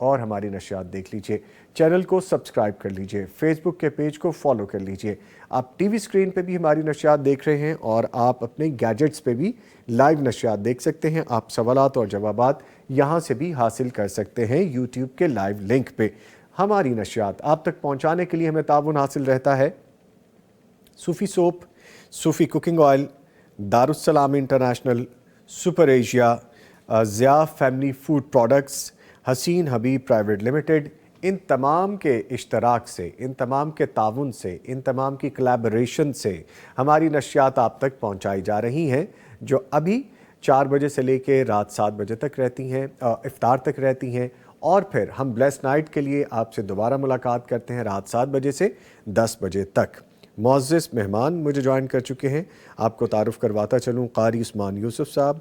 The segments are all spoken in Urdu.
اور ہماری نشریات دیکھ لیجئے. چینل کو سبسکرائب کر لیجئے, فیس بک کے پیج کو فالو کر لیجئے. آپ ٹی وی اسکرین پہ بھی ہماری نشریات دیکھ رہے ہیں اور آپ اپنے گیجٹس پہ بھی لائیو نشریات دیکھ سکتے ہیں. آپ سوالات اور جوابات یہاں سے بھی حاصل کر سکتے ہیں یوٹیوب کے لائیو لنک پہ. ہماری نشریات آپ تک پہنچانے کے لیے ہمیں تعاون حاصل رہتا ہے Sufi soup, Sufi cooking oil, Darussalam international, super Asia, Zia family food products, Hussain Habib private limited. ان تمام کے اشتراک سے, ان تمام کے تعاون سے, ان تمام کی کلیبریشن سے ہماری نشریات آپ تک پہنچائی جا رہی ہیں, جو ابھی 4 بجے سے لے کے رات 7 بجے تک رہتی ہیں, افطار تک رہتی ہیں. اور پھر ہم بلیس نائٹ کے لیے آپ سے دوبارہ ملاقات کرتے ہیں رات 7 بجے سے 10 بجے تک. معزز مہمان مجھے جوائن کر چکے ہیں, آپ کو تعارف کرواتا چلوں. قاری عثمان یوسف صاحب,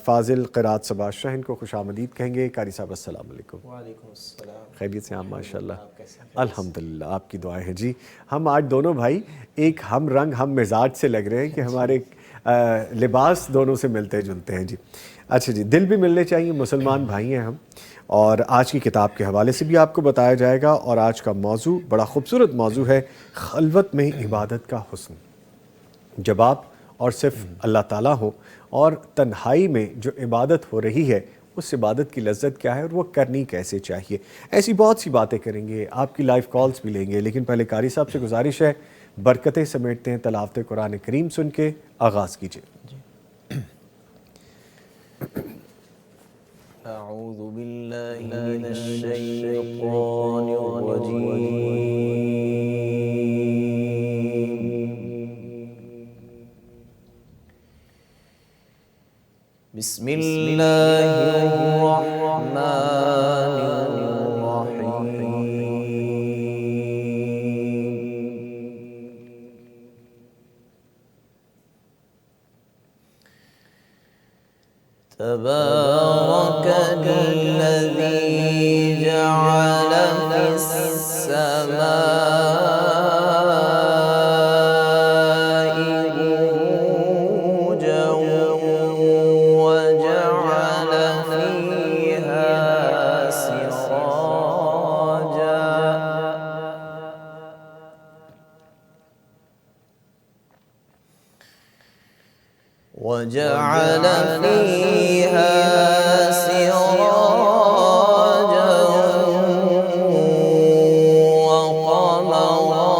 فاضل قرات صباح شہن کو خوش آمدید کہیں گے. قاری صاحب السلام علیکم. وعلیکم السلام. خیریت سے آپ؟ ماشاء اللہ آپ کیسے ہیں؟ الحمدللہ, آپ کی دعائیں ہیں جی. ہم آج دونوں بھائی ایک ہم رنگ ہم مزاج سے لگ رہے ہیں کہ ہمارے لباس دونوں سے ملتے جلتے ہیں جی. اچھا جی, دل بھی ملنے چاہیے, مسلمان بھائی ہیں ہم. اور آج کی کتاب کے حوالے سے بھی آپ کو بتایا جائے گا. اور آج کا موضوع بڑا خوبصورت موضوع ہے, خلوت میں عبادت کا حسن. جب آپ اور صرف اللہ تعالیٰ ہو اور تنہائی میں جو عبادت ہو رہی ہے, اس عبادت کی لذت کیا ہے اور وہ کرنی کیسے چاہیے, ایسی بہت سی باتیں کریں گے. آپ کی لائیو کالز بھی لیں گے, لیکن پہلے قاری صاحب سے گزارش ہے برکتیں سمیٹتے ہیں تلاوت قرآن کریم سن کے. آغاز کیجیے. اعوذ باللہ من الشیطان الرجیم. بسم اللہ الرحمن تبارك الذي جعل في السماء بروجا وجعل فيها سراجا وجعل فيها سراجا وقمرا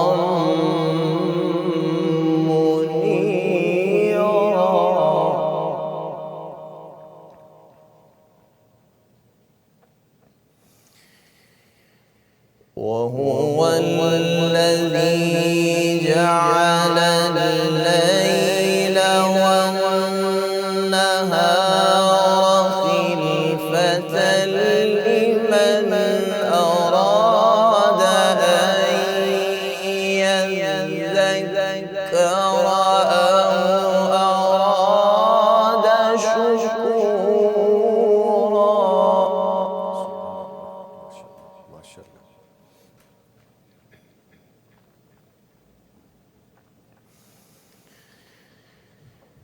منيرا وهو الذي جعل الليل والنهار خلفة لمن أراد أن يذكر أو أراد شكورا. ماشاء اللہ.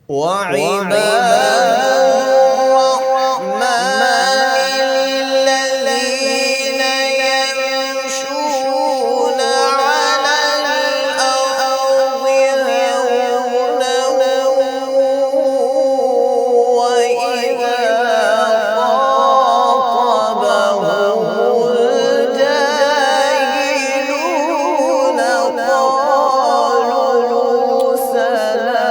وعباد الرحمن الذين يمشون على الأرض هونا وإذا خاطبهم الجاهلون قالوا سلاما.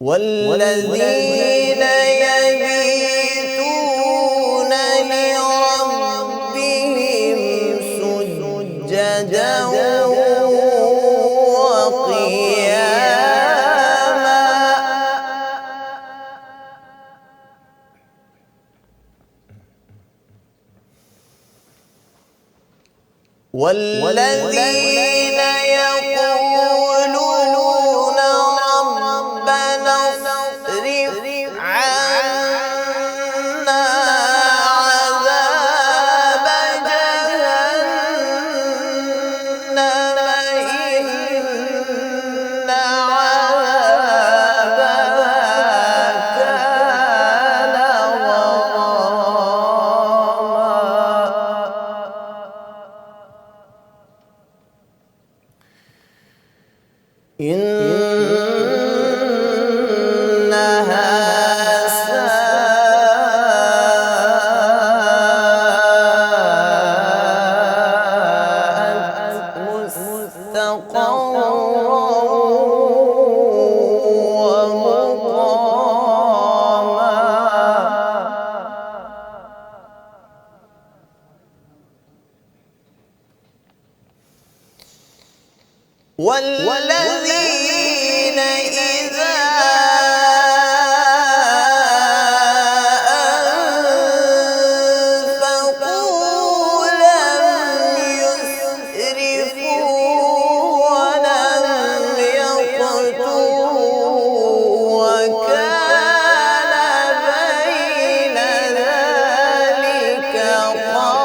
والذين يبيتون لربهم سجدا وقياما والذين يقولون ربنا اصرف عنا عذاب جهنم إنها ساءت مستقرا والذين إذا أنفقوا لم يسرفوا ولم يقتروا وكان بين ذلك قواما.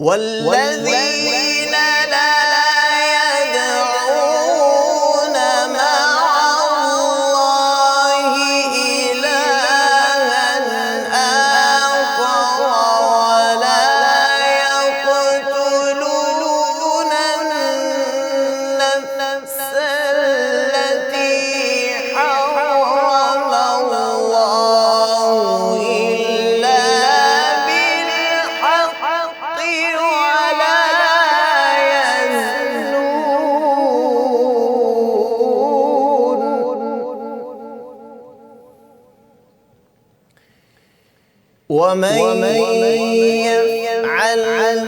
والذين لا يدعون مع الله إلها آخر ولا يقتلون النفس التي حرم الله إلا بالحق ولا يزنون ومن يفعل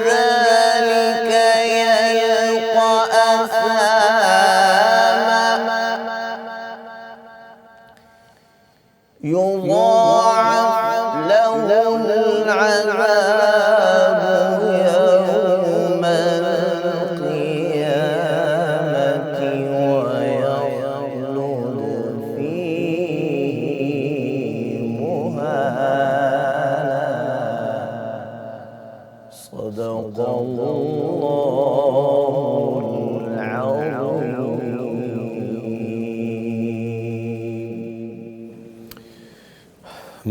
ذلك يلقى أثاما يضاعف له العذاب يوم القيامة ويخلد فيه مهانا. صدق الله العظيم.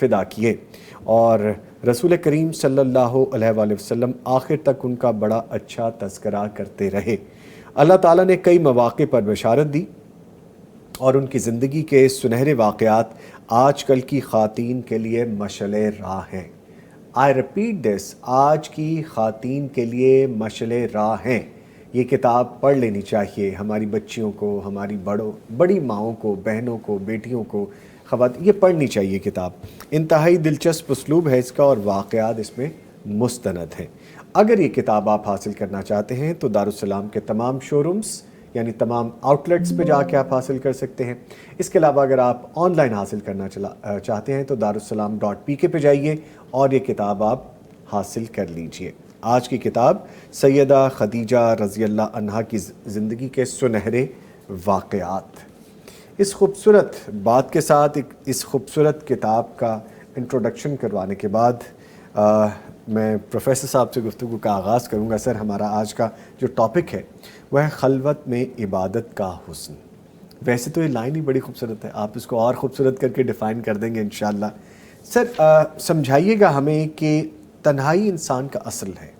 فدا کیے اور رسول کریم صلی اللہ علیہ وآلہ وسلم آخر تک ان کا بڑا اچھا تذکرہ کرتے رہے۔ اللہ تعالیٰ نے کئی مواقع پر بشارت دی اور ان کی زندگی کے سنہرے واقعات آج کل کی خواتین کے لیے مشعل راہ ہیں۔ آئی ریپیٹ دس، آج کی خواتین کے لیے مشعل راہ ہیں۔ یہ کتاب پڑھ لینی چاہیے ہماری بچیوں کو، ہماری بڑی ماؤں کو، بہنوں کو، بیٹیوں کو، خواتین، یہ پڑھنی چاہیے کتاب۔ انتہائی دلچسپ اسلوب ہے اس کا اور واقعات اس میں مستند ہیں۔ اگر یہ کتاب آپ حاصل کرنا چاہتے ہیں تو دارالسلام کے تمام شو رومز یعنی تمام آؤٹلیٹس پہ جا کے آپ حاصل کر سکتے ہیں۔ اس کے علاوہ اگر آپ آن لائن حاصل کرنا چاہتے ہیں تو darussalam.pk پہ جائیے اور یہ کتاب آپ حاصل کر لیجئے۔ آج کی کتاب سیدہ خدیجہ رضی اللہ عنہا کی زندگی کے سنہرے واقعات۔ اس خوبصورت بات کے ساتھ اس خوبصورت کتاب کا انٹروڈکشن کروانے کے بعد میں پروفیسر صاحب سے گفتگو کا آغاز کروں گا۔ سر، ہمارا آج کا جو ٹاپک ہے وہ ہے خلوت میں عبادت کا حسن۔ ویسے تو یہ لائن ہی بڑی خوبصورت ہے، آپ اس کو اور خوبصورت کر کے ڈیفائن کر دیں گے انشاءاللہ۔ سر سمجھائیے گا ہمیں کہ تنہائی انسان کا اصل ہے۔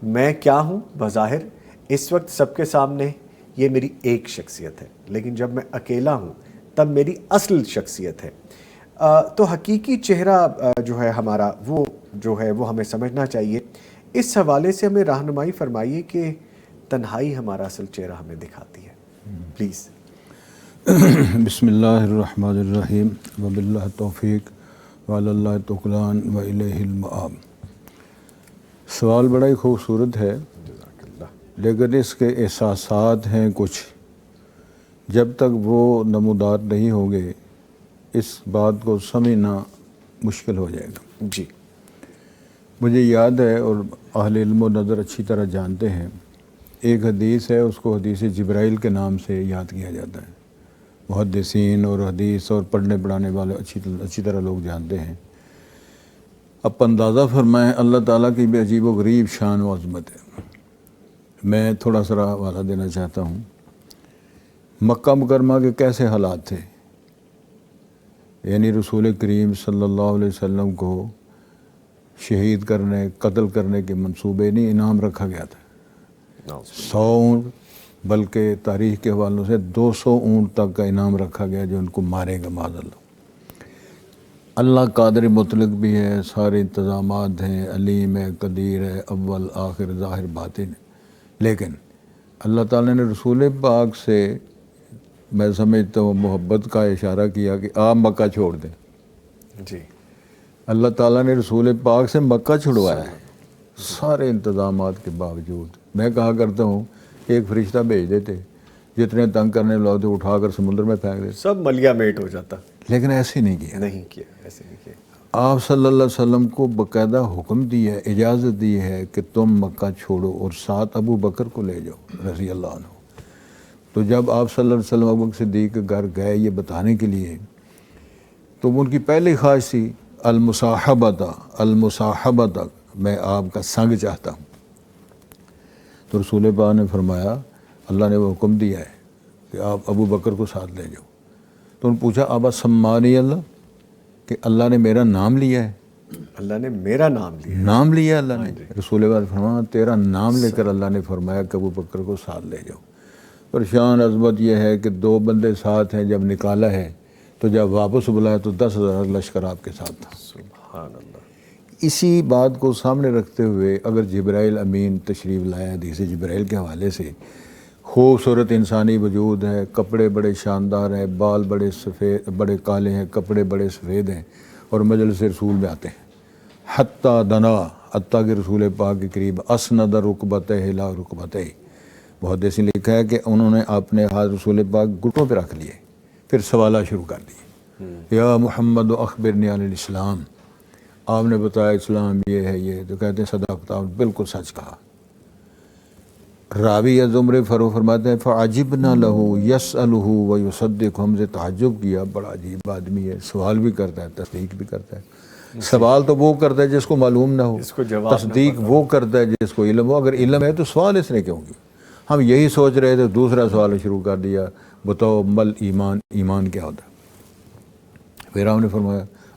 میں کیا ہوں بظاہر اس وقت سب کے سامنے، یہ میری ایک شخصیت ہے، لیکن جب میں اکیلا ہوں تب میری اصل شخصیت ہے۔ تو حقیقی چہرہ جو ہے ہمارا وہ ہمیں سمجھنا چاہیے۔ اس حوالے سے ہمیں رہنمائی فرمائیے کہ تنہائی ہمارا اصل چہرہ ہمیں دکھاتی ہے، پلیز۔ بسم اللہ الرحمن الرحیم وباللہ توفیق وعلی اللہ توکلان والیہ المآب۔ سوال بڑا ہی خوبصورت ہے، لیکن اس کے احساسات ہیں کچھ، جب تک وہ نمودار نہیں ہوں گے اس بات کو سمجھنا مشکل ہو جائے گا۔ جی، مجھے یاد ہے اور اہل علم و نظر اچھی طرح جانتے ہیں، ایک حدیث ہے، اس کو حدیث جبرائیل کے نام سے یاد کیا جاتا ہے۔ محدثین اور حدیث اور پڑھنے پڑھانے والے اچھی طرح لوگ جانتے ہیں۔ اب اندازہ فرمائیں اللہ تعالیٰ کی بھی عجیب و غریب شان و عظمت ہے۔ میں تھوڑا سا حوالہ دینا چاہتا ہوں۔ مکہ مکرمہ کے کیسے حالات تھے، یعنی رسول کریم صلی اللہ علیہ وسلم کو شہید کرنے، قتل کرنے کے منصوبے نہیں، انعام رکھا گیا تھا۔ 100 اونٹ، بلکہ تاریخ کے حوالوں سے 200 اونٹ تک کا انعام رکھا گیا جو ان کو مارے گا معاذ اللہ۔ اللہ قادر مطلق بھی ہے، سارے انتظامات ہیں، علیم ہے، قدیر ہے، اول آخر ظاہر باطن، لیکن اللہ تعالیٰ نے رسول پاک سے میں سمجھتا ہوں محبت کا اشارہ کیا کہ آپ مکہ چھوڑ دیں۔ جی، اللہ تعالیٰ نے رسول پاک سے مکہ چھڑوایا ہے سارے انتظامات کے باوجود۔ میں کہا کرتا ہوں ایک فرشتہ بھیج دیتے، جتنے تنگ کرنے لوگ تھے اٹھا کر سمندر میں پھینک دیتے، سب ملیا میٹ ہو جاتا۔ لیکن ایسے نہیں کیا۔ ایسے نہیں کیا۔ آپ صلی اللہ علیہ وسلم کو باقاعدہ حکم دیا ہے، اجازت دی ہے کہ تم مکہ چھوڑو اور ساتھ ابو بکر کو لے جاؤ رضی اللہ عنہ۔ تو جب آپ صلی اللہ علیہ وسلم ابو بکر صدیق کے گھر گئے یہ بتانے کے لیے، تو ان کی پہلی خواہش تھی المصاحبۃ، میں آپ کا سنگ چاہتا ہوں۔ تو رسول پاک نے فرمایا، اللہ نے وہ حکم دیا ہے کہ آپ ابو بکر کو ساتھ لے جاؤ۔ تو انہوں نے پوچھا ابا سمانی اللہ، کہ اللہ نے میرا نام لیا ہے؟ اللہ نے میرا نام لیا، نام لیا اللہ نے؟ رسول پاک نے فرمایا تیرا نام لے کر اللہ نے فرمایا کہ ابو بکر کو ساتھ لے جاؤ۔ پریشان عظمت یہ ہے کہ 2 بندے ساتھ ہیں، جب نکالا ہے تو جب واپس بلایا تو 10,000 لشکر آپ کے ساتھ تھا۔ سبحان اللہ۔ اسی بات کو سامنے رکھتے ہوئے اگر جبرائیل امین تشریف لایا، حدیث جبرائیل کے حوالے سے، خوبصورت انسانی وجود ہے، کپڑے بڑے شاندار ہیں، بال بڑے کالے ہیں، کپڑے بڑے سفید ہیں، اور مجلس رسول میں آتے ہیں، حتیٰ کہ رسول پاک کے قریب اسند رکبتہ لا رکبتہ، محدثین نے لکھا ہے کہ انہوں نے اپنے ہاتھ رسول پاک گھٹنوں پہ رکھ لیے، پھر سوالات شروع کر دیے، یا محمد اخبرنی عن الاسلام، آپ نے بتایا اسلام یہ ہے یہ، تو کہتے ہیں صدقت، آپ بالکل سچ کہا۔ راوی زمرے فرماتے ہیں فعجبنا لہو یسألہ ویصدق، ہم سے تعجب کیا، بڑا عجیب آدمی ہے، سوال بھی کرتا ہے تصدیق بھی کرتا ہے۔ سوال تو وہ کرتا ہے جس کو معلوم نہ ہو، تصدیق وہ کرتا ہے جس کو علم ہو۔ اگر علم ہے تو سوال اس نے کیوں کیا؟ ہم یہی سوچ رہے تھے، دوسرا سوال شروع کر دیا، بتاؤ مل ایمان، ایمان کیا ہوتا ہے؟ پھر ہم نے فرمایا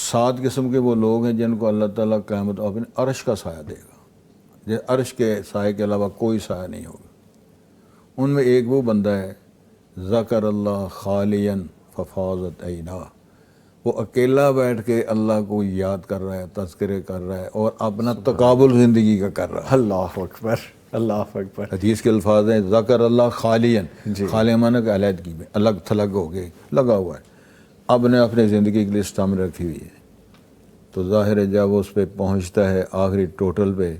7 قسم کے وہ لوگ ہیں جن کو اللہ تعالیٰ قیامت اپنے عرش کا سایہ دے گا، جیسے عرش کے سائے کے علاوہ کوئی سایہ نہیں ہوگا۔ ان میں ایک وہ بندہ ہے ذکر اللہ خالین ففاضت عینا، وہ اکیلا بیٹھ کے اللہ کو یاد کر رہا ہے، تذکرے کر رہا ہے اور اپنا تقابل زندگی کا کر رہا ہے۔ اللہ اکبر، اللہ اکبر۔ حدیث کے الفاظ ہیں ذکر اللہ خالین، خالی معنی کہ علیحدگی میں، الگ تھلگ ہو گئے، لگا ہوا ہے، اب نے اپنے زندگی کی لسٹ ہم رکھی ہوئی ہے۔ تو ظاہر ہے جب اس پہ پہنچتا ہے آخری ٹوٹل پہ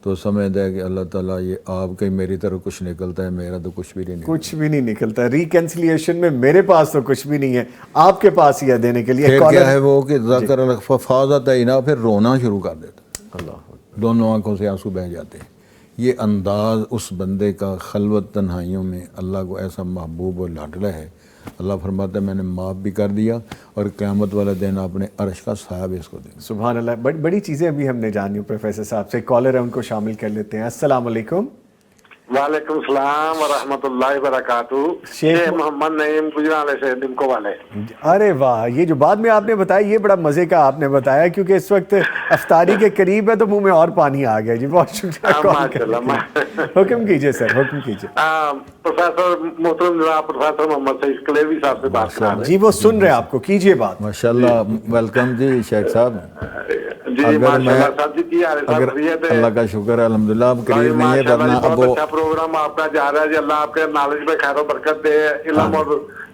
تو سمجھتا ہے کہ اللہ تعالیٰ یہ آپ کے میری طرف کچھ نکلتا ہے، میرا تو کچھ بھی نہیں نکلتا۔ کچھ بھی نہیں نکلتا، ریکنسلیشن میں میرے پاس تو کچھ بھی نہیں ہے، آپ کے پاس ہی ہے دینے کے لیے۔ پھر کیا ہے وہ کہ ذکر اللہ ففاضت عینا، پھر رونا شروع کر دیتا، اللہ دونوں آنکھوں سے آنسو بہہ جاتے ہیں۔ یہ انداز اس بندے کا خلوت تنہائیوں میں اللہ کو ایسا محبوب و لاڈلا ہے، اللہ فرماتا ہے میں نے معاف بھی کر دیا اور قیامت والا دن اپنے عرش کا سایہ بھی اس کو دے۔ سبحان اللہ، بڑی چیزیں ابھی ہم نے جانی ہوں پروفیسر صاحب سے۔ کالر ہے، ان کو شامل کر لیتے ہیں۔ السلام علیکم۔ وعلیکم السلام ورحمۃ اللہ وبرکاتہ۔ شیخ محمد نعیم گجرالے سے نمکو والے۔ ارے واہ، یہ جو بعد میں آپ نے بتایا یہ بڑا مزے کا آپ نے بتایا، کیونکہ اس وقت افطاری کے قریب ہے تو منہ میں اور پانی آ گیا جی۔ بہت شکریہ کال کرنے کے لیے۔ حکم کیجیے سر، حکم کیجیے۔ پروفیسر محترم جناب پروفیسر محمد سعید کلیوی صاحب سے بات کر رہے ہیں۔ جی وہ سن رہے ہیں آپ کو، کیجیے بات۔ ماشاءاللہ، ویلکم جی شیخ صاحب۔ جی ماشاءاللہ صاحب جی، کی حال ہے صاحب؟ خیریت ہے؟ اللہ کا شکر ہے الحمدللہ، آپ قریب نہیں ہے ورنہ اب بہت اچھا پروگرام آپ کا جا رہا ہے جی، اللہ آپ کے نالج میں خیر و برکت دے، علم اور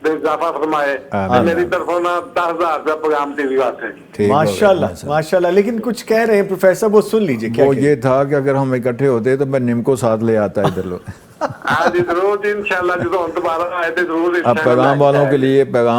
اضافہ فرمائے۔ میری طرف نا 10,000 روپیہ پیغام ٹی وی واسطے۔ ماشاءاللہ ماشاءاللہ، لیکن کچھ کہہ رہے ہیں پروفیسر، وہ سن لیجیے کیا وہ یہ تھا کہ اگر ہم اکٹھے ہوتے تو میں نم کو ساتھ لے آتا ادھر لوگ۔ ہاں جی ضرور جی، انشاءاللہ جب ہم دوبارہ آئے تھے ضرور اب پیغام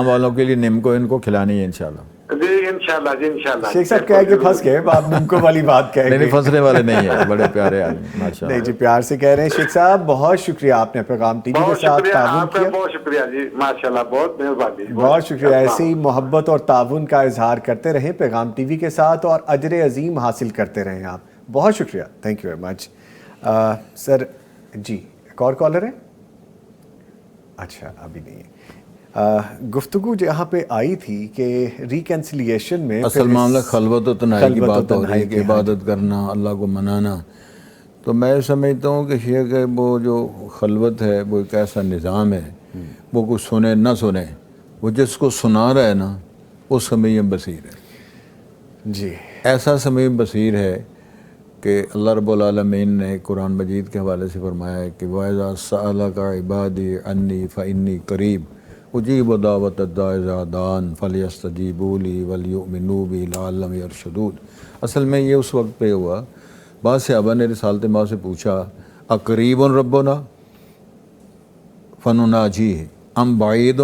والوں کے لیے نم کو ان کو کھلانی ہے انشاءاللہ۔ جی انشاءاللہ جی انشاءاللہ۔ شیخ صاحب کہہ کے پھنس گئے، آپ نمکو والی بات کہہ نہیں گئے۔ پھنسنے والے نہیں ہیں، بڑے پیارے آدمی ماشاءاللہ۔ نہیں جی، پیار سے کہہ رہے ہیں۔ شیخ صاحب بہت شکریہ، آپ نے پیغام ٹی وی کے بہت ساتھ شکریہ تعاون آپ کا، کیا۔ بہت شکریہ جی، ماشاءاللہ بہت مہربانی۔ بہت شکریہ، ایسے ہی محبت اور تعاون کا اظہار کرتے رہیں پیغام ٹی وی کے ساتھ اور اجر عظیم حاصل کرتے رہیں آپ۔ بہت شکریہ، تھینک یو ویری مچ۔ سر جی ایک اور کالر ہے؟ اچھا ابھی نہیں ہے۔ گفتگو جہاں پہ آئی تھی کہ ریکنسلیشن میں اصل معاملہ خلوت و تنہائی کی بات ہو رہی ہے کہ عبادت کرنا، اللہ کو منانا۔ تو میں سمجھتا ہوں کہ شیخ وہ جو خلوت ہے وہ ایک ایسا نظام ہے، وہ کچھ سنے نہ سنے، وہ جس کو سنا رہا ہے نا وہ سمیع بصیر ہے۔ جی ایسا سمیع بصیر ہے کہ اللہ رب العالمین نے قرآن مجید کے حوالے سے فرمایا ہے کہ وَإِذَا سَأَلَكَ عِبَادِي عَنِّي فَإِنِّي قَرِيبٌ اجیب دعوت الداع اذا دعان فلیستجیبوا لی ولیؤمنوا بی لعلہم یرشدون۔ اصل میں یہ اس وقت پہ ہوا، بعض صحابہ نے رسالت ماں سے پوچھا اقریب ربنا فنناجیہ ام بعید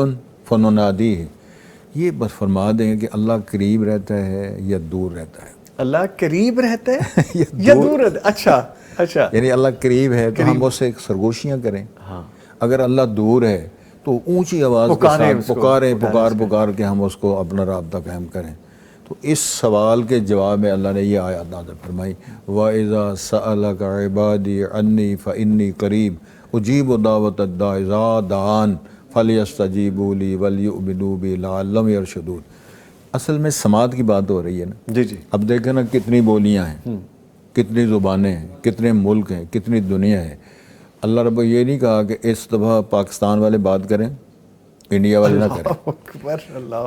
فننادیہ، یہ بس فرما دیں کہ اللہ قریب رہتا ہے یا دور رہتا ہے۔ اللہ قریب رہتا ہے یا دور رہتا ہے؟ اچھا اچھا، یعنی اللہ قریب ہے تو ہم اس سے سرگوشیاں کریں، اگر اللہ دور ہے تو اونچی آواز کے ساتھ پکار کے ہم اس کو اپنا رابطہ قائم کریں۔ تو اس سوال کے جواب میں اللہ نے یہ آیات نازل فرمائی وَإِذَا سَأَلَكَ عِبَادِي عَنِّي فَإِنِّي قَرِيبٌ أُجِيبُ دَعْوَةَ الدَّاعِ إِذَا دَعَانِ فَلْيَسْتَجِيبُوا لِي وَلْيُؤْمِنُوا بِي لَعَلَّهُمْ يَرْشُدُونَ۔ اصل میں سماعت کی بات ہو رہی ہے نا جی جی۔ اب دیکھیں نا کتنی بولیاں ہیں، کتنی زبانیں ہیں، کتنے ملک ہیں، کتنی دنیا ہے۔ اللہ رب یہ نہیں کہا کہ اس دفعہ پاکستان والے بات کریں انڈیا والے نہ کریں،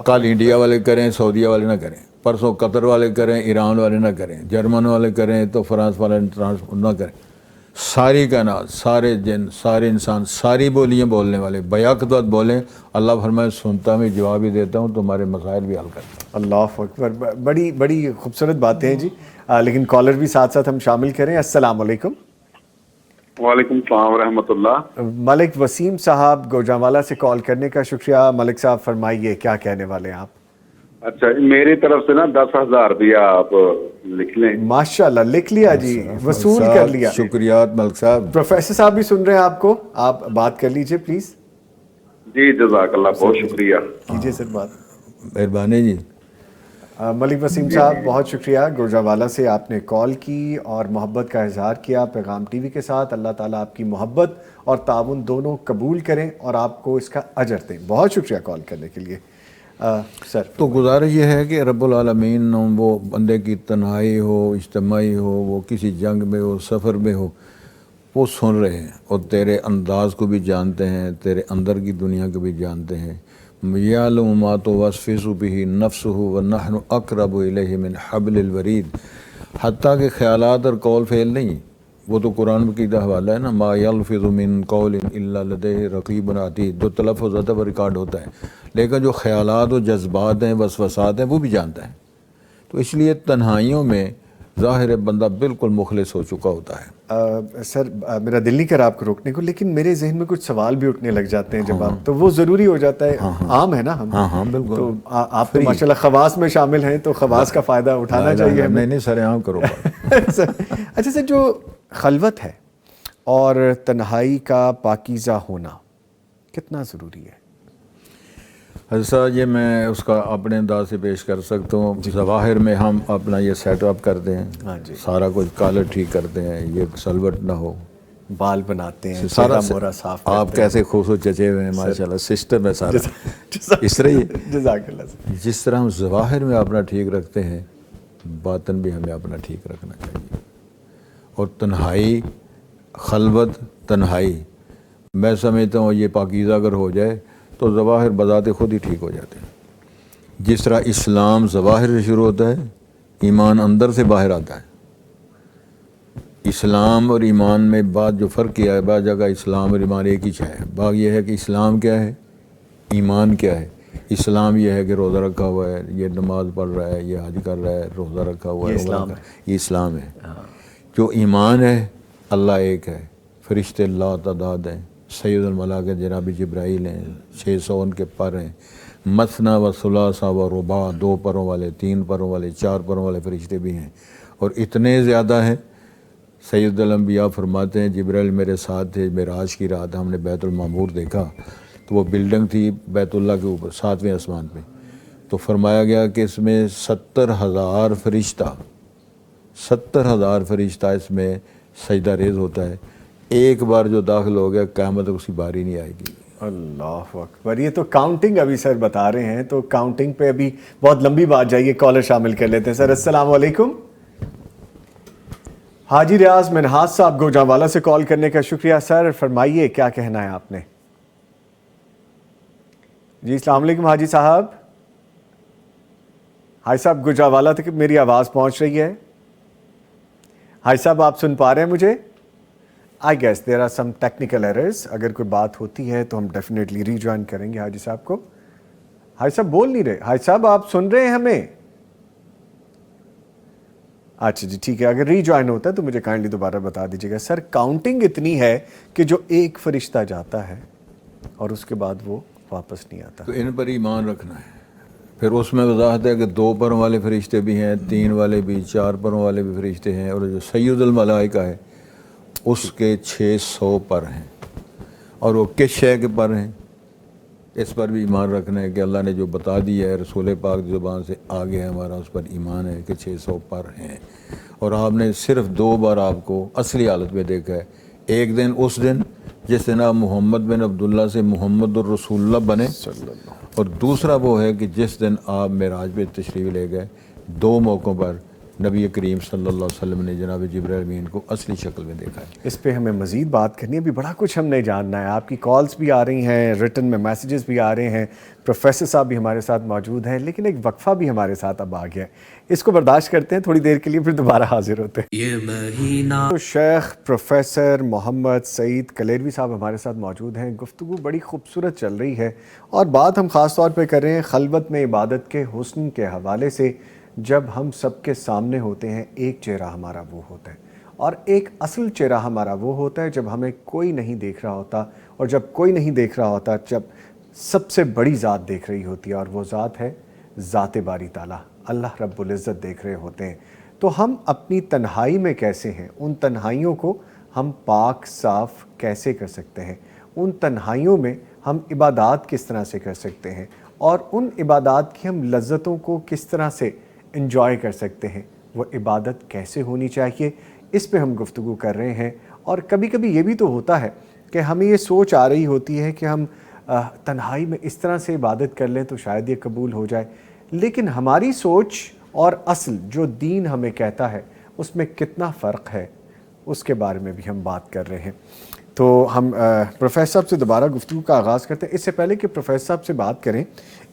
کل انڈیا والے کریں سعودیہ والے نہ کریں، پرسوں قطر والے کریں ایران والے نہ کریں، جرمن والے کریں تو فرانس والے نہ کریں۔ ساری کائنات، سارے جن، سارے انسان، ساری بولیاں بولنے والے بیک وقت بولیں۔ اللہ فرمائے سنتا میں جواب بھی دیتا ہوں، تمہارے مسائل بھی حل کرتا ہوں۔ اللہ اکبر، بڑی خوبصورت باتیں ہیں جی۔ لیکن کالر بھی ساتھ ساتھ ہم شامل کریں۔ السلام علیکم۔ وعلیکم السلام ورحمۃ اللہ۔ ملک وسیم صاحب گوجرانوالا سے کال کرنے کا شکریہ۔ ملک صاحب فرمائیے کیا کہنے والے ہیں آپ؟ اچھا میری طرف سے نا 10,000 روپیہ آپ لکھ لیں۔ ماشاءاللہ لکھ لیا جی، وصول کر لیا۔ شکریات ملک صاحب۔ پروفیسر صاحب بھی سن رہے ہیں آپ کو، آپ بات کر لیجئے پلیز۔ جی جزاک اللہ، بہت شکریہ۔ کیجئے سر بات۔ مہربانی جی۔ ملک وسیم صاحب بہت شکریہ، گوجرانوالا سے آپ نے کال کی اور محبت کا اظہار کیا پیغام ٹی وی کے ساتھ۔ اللہ تعالیٰ آپ کی محبت اور تعاون دونوں قبول کریں اور آپ کو اس کا اجر دیں۔ بہت شکریہ کال کرنے کے لیے۔ سر تو گزارش یہ ہے کہ رب العالمین وہ بندے کی تنہائی ہو، اجتماعی ہو، وہ کسی جنگ میں ہو، سفر میں ہو، وہ سن رہے ہیں اور تیرے انداز کو بھی جانتے ہیں، تیرے اندر کی دنیا کو بھی جانتے ہیں۔ یعلم ما توسوس بہ نفسہ ونحن اقرب الیہ من حبل الورید، حتیٰ کہ خیالات اور قول فعل نہیں، وہ تو قرآن کی حوالہ ہے نا، ما یلفظ من قول الا لدیہ رقیب عتید، جو تلفظ ہوتا ہے وہ ریکارڈ ہوتا ہے، لیکن جو خیالات و جذبات ہیں، وسوسات ہیں، وہ بھی جانتا ہے۔ تو اس لیے تنہائیوں میں ظاہر بندہ بالکل مخلص ہو چکا ہوتا ہے۔ سر میرا دل نہیں کر آپ کو روکنے کو، لیکن میرے ذہن میں کچھ سوال بھی اٹھنے لگ جاتے ہیں جب آپ، تو وہ ضروری ہو جاتا ہے، عام ہے نا ہم، ہاں بالکل، تو آپ تو ماشاءاللہ خواص میں شامل ہیں، تو خواص کا فائدہ اٹھانا چاہیے ہمیں۔ نہیں سر عام کرو۔ اچھا سر، جو خلوت ہے اور تنہائی کا پاکیزہ ہونا کتنا ضروری ہے؟ حضرت صاحب یہ میں اس کا اپنے انداز سے پیش کر سکتا ہوں۔ ظواہر میں ہم اپنا یہ سیٹ اپ کرتے ہیں، سارا کچھ کالر ٹھیک کرتے ہیں، یہ سلوٹ نہ ہو، بال بناتے ہیں، سارا مورا صاف، آپ کیسے خوبصورت چچے ہوئے ہیں ماشاءاللہ، سسٹم ہے سارا اس طرح ہی۔ جزاک اللہ سر۔ جس طرح ہم ظواہر میں اپنا ٹھیک رکھتے ہیں، باطن بھی ہمیں اپنا ٹھیک رکھنا چاہیے۔ اور تنہائی، خلوت تنہائی، میں سمجھتا ہوں یہ پاکیزہ اگر ہو جائے تو ظواہر بذات خود ہی ٹھیک ہو جاتے ہیں۔ جس طرح اسلام ظواہر سے شروع ہوتا ہے، ایمان اندر سے باہر آتا ہے۔ اسلام اور ایمان میں بعض جو فرق کیا ہے، بعض جگہ اسلام اور ایمان ایک ہی ہے، بعض یہ ہے کہ اسلام کیا ہے، ایمان کیا ہے۔ اسلام یہ ہے کہ روزہ رکھا ہوا ہے، یہ نماز پڑھ رہا ہے، یہ حج کر رہا ہے، روزہ رکھا ہوا ہے، یہ اسلام ہے۔ جو ایمان ہے، اللہ ایک ہے، فرشتے لا تعداد ہیں، سید الملائکہ جناب جبرائیل ہیں، 600 ان کے پر ہیں، مثنیٰ و ثلاثہ و رباع، 2 پروں والے، 3 پروں والے، 4 پروں والے فرشتے بھی ہیں، اور اتنے زیادہ ہیں۔ سید الانبیاء فرماتے ہیں جبرائیل میرے ساتھ تھے، معراج کی رات ہم نے بیت المعمور دیکھا، تو وہ بلڈنگ تھی بیت اللہ کے اوپر 7ویں آسمان پہ، تو فرمایا گیا کہ اس میں 70,000 فرشتہ، 70,000 فرشتہ اس میں سجدہ ریز ہوتا ہے۔ ایک بار جو داخل ہو گیا قیامت تک اس کی باری نہیں آئے گی۔ اللہ اکبر، یہ تو کاؤنٹنگ ابھی سر بتا رہے ہیں، تو کاؤنٹنگ پہ ابھی بہت لمبی بات جائیے، کالر شامل کر لیتے ہیں۔ سر السلام علیکم۔ حاجی ریاض منہاس صاحب گوجرانوالہ سے کال کرنے کا شکریہ۔ سر فرمائیے کیا کہنا ہے آپ نے؟ جی السلام علیکم حاجی صاحب۔ حاجی صاحب گوجرانوالہ تک میری آواز پہنچ رہی ہے؟ حاجی صاحب آپ سن پا رہے ہیں مجھے؟ I guess there are some technical errors. اگر کوئی بات ہوتی ہے تو ہم ڈیفینیٹلی ری جوائن کریں گے حاجی صاحب کو۔ حاجی صاحب بول نہیں رہے۔ حاجی صاحب آپ سن رہے ہیں ہمیں؟ اچھا جی ٹھیک ہے، اگر ری جوائن ہوتا ہے تو مجھے کائنڈلی دوبارہ بتا دیجیے گا۔ سر کاؤنٹنگ اتنی ہے کہ جو ایک فرشتہ جاتا ہے اور اس کے بعد وہ واپس نہیں آتا، تو ان پر ایمان رکھنا ہے۔ پھر اس میں وضاحت ہے کہ 2 پروں والے فرشتے بھی ہیں، 3 والے بھی، 4 پروں والے بھی فرشتے ہیں، اور جو سید الملائکہ ہے اس کے 600 پر ہیں، اور وہ کس شے کے پر ہیں، اس پر بھی ایمان رکھنا ہے کہ اللہ نے جو بتا دیا ہے رسول پاک کی زبان سے آگے ہے، ہمارا اس پر ایمان ہے کہ 600 پر ہیں۔ اور آپ نے صرف 2 بار آپ کو اصلی حالت میں دیکھا ہے، ایک دن اس دن جس دن آپ محمد بن عبداللہ سے محمد الرسول اللہ بنے، اور دوسرا وہ ہے کہ جس دن آپ معراج پہ تشریف لے گئے۔ 2 موقعوں پر نبی کریم صلی اللہ علیہ وسلم نے جناب جبرائیل امین کو اصلی شکل میں دیکھا ہے۔ اس پہ ہمیں مزید بات کرنی ہے، ابھی بڑا کچھ ہم نے جاننا ہے۔ آپ کی کالز بھی آ رہی ہیں، ریٹن میں میسیجز بھی آ رہے ہیں، پروفیسر صاحب بھی ہمارے ساتھ موجود ہیں، لیکن ایک وقفہ بھی ہمارے ساتھ اب آ گیا ہے، اس کو برداشت کرتے ہیں تھوڑی دیر کے لیے، پھر دوبارہ حاضر ہوتے ہیں۔ یہ مہینہ تو شیخ پروفیسر محمد سعید کلیروی صاحب ہمارے ساتھ موجود ہیں۔ گفتگو بڑی خوبصورت چل رہی ہے، اور بات ہم خاص طور پہ کر رہے ہیں خلوت میں عبادت کے حسن کے حوالے سے۔ جب ہم سب کے سامنے ہوتے ہیں ایک چہرہ ہمارا وہ ہوتا ہے، اور ایک اصل چہرہ ہمارا وہ ہوتا ہے جب ہمیں کوئی نہیں دیکھ رہا ہوتا، اور جب کوئی نہیں دیکھ رہا ہوتا جب سب سے بڑی ذات دیکھ رہی ہوتی ہے، اور وہ ذات ہے ذات باری تعالیٰ، اللہ رب العزت دیکھ رہے ہوتے ہیں۔ تو ہم اپنی تنہائی میں کیسے ہیں، ان تنہائیوں کو ہم پاک صاف کیسے کر سکتے ہیں، ان تنہائیوں میں ہم عبادات کس طرح سے کر سکتے ہیں، اور ان عبادات کی ہم لذتوں کو کس طرح سے انجوائے کر سکتے ہیں، وہ عبادت کیسے ہونی چاہیے، اس پہ ہم گفتگو کر رہے ہیں۔ اور کبھی کبھی یہ بھی تو ہوتا ہے کہ ہمیں یہ سوچ آ رہی ہوتی ہے کہ ہم تنہائی میں اس طرح سے عبادت کر لیں تو شاید یہ قبول ہو جائے، لیکن ہماری سوچ اور اصل جو دین ہمیں کہتا ہے اس میں کتنا فرق ہے، اس کے بارے میں بھی ہم بات کر رہے ہیں۔ تو ہم پروفیسر صاحب سے دوبارہ گفتگو کا آغاز کرتے ہیں۔ اس سے پہلے کہ پروفیسر صاحب سے بات کریں،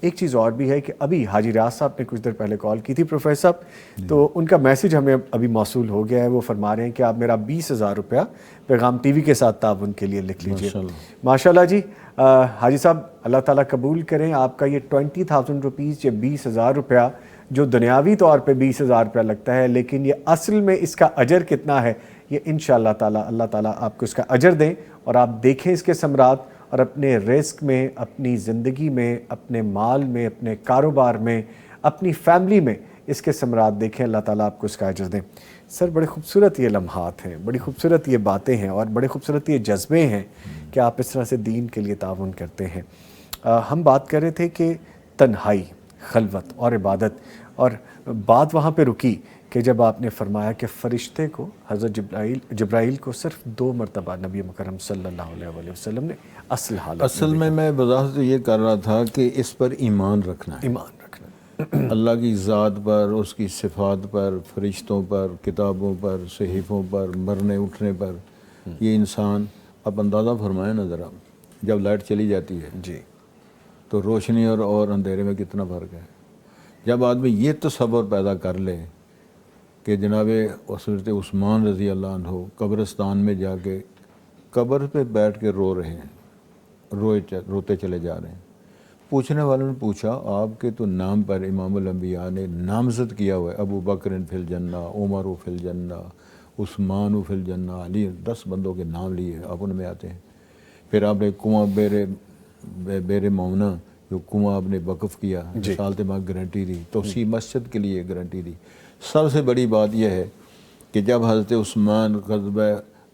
ایک چیز اور بھی ہے کہ ابھی حاجی ریاض صاحب نے کچھ دیر پہلے کال کی تھی پروفیسر صاحب، تو ان کا میسیج ہمیں ابھی موصول ہو گیا ہے۔ وہ فرما رہے ہیں کہ آپ میرا 20,000 روپیہ پیغام ٹی وی کے ساتھ تعاون کے لیے لکھ لیجئے۔ ماشاءاللہ جی، حاجی صاحب اللہ تعالیٰ قبول کریں آپ کا یہ 20,000 روپیز، یہ 20,000 روپیہ جو دنیاوی طور پہ 20,000 روپیہ لگتا ہے، لیکن یہ اصل میں اس کا اجر کتنا ہے یہ انشاءاللہ تعالیٰ اللہ تعالیٰ آپ کو اس کا اجر دیں، اور آپ دیکھیں اس کے ثمرات، اور اپنے رزق میں، اپنی زندگی میں، اپنے مال میں، اپنے کاروبار میں، اپنی فیملی میں اس کے ثمرات دیکھیں، اللہ تعالیٰ آپ کو اس کا اجر دیں۔ سر بڑے خوبصورت یہ لمحات ہیں، بڑی خوبصورت یہ باتیں ہیں، اور بڑے خوبصورت یہ جذبے ہیں کہ آپ اس طرح سے دین کے لیے تعاون کرتے ہیں۔ ہم بات کر رہے تھے کہ تنہائی، خلوت اور عبادت، اور بات وہاں پہ رکی کہ جب آپ نے فرمایا کہ فرشتے کو، حضرت جبرائیل کو صرف 2 مرتبہ نبی مکرم صلی اللہ علیہ وسلم نے اصل میں وضاحت یہ کر رہا تھا کہ اس پر ایمان رکھنا ہے، ایمان رکھنا، اللہ کی ذات پر، اس کی صفات پر، فرشتوں پر، کتابوں پر، صحیفوں پر، مرنے اٹھنے پر۔ یہ انسان اب اندازہ فرمائیں نا ذرا، جب لائٹ چلی جاتی ہے جی، تو روشنی اور اندھیرے میں کتنا فرق ہے۔ جب آدمی یہ تصور پیدا کر لے کہ جناب حضرت عثمان رضی اللہ عنہ قبرستان میں جا کے قبر پہ بیٹھ کے رو رہے ہیں، روتے چلے جا رہے ہیں، پوچھنے والوں نے پوچھا آپ کے تو نام پر امام الانبیاء نے نامزد کیا ہوا ہے، ابو بکر فی الجنہ، عمر فی الجنہ، عثمان فی الجنہ، علی، 10 بندوں کے نام لیے آپ ان میں آتے ہیں۔ پھر آپ نے کنواں بیر مومنہ جو کنواں آپ نے وقف کیا، رسالت ماں گارنٹی دی، توسیع مسجد کے لیے گارنٹی دی۔ سب سے بڑی بات یہ ہے کہ جب حضرت عثمان غزوہ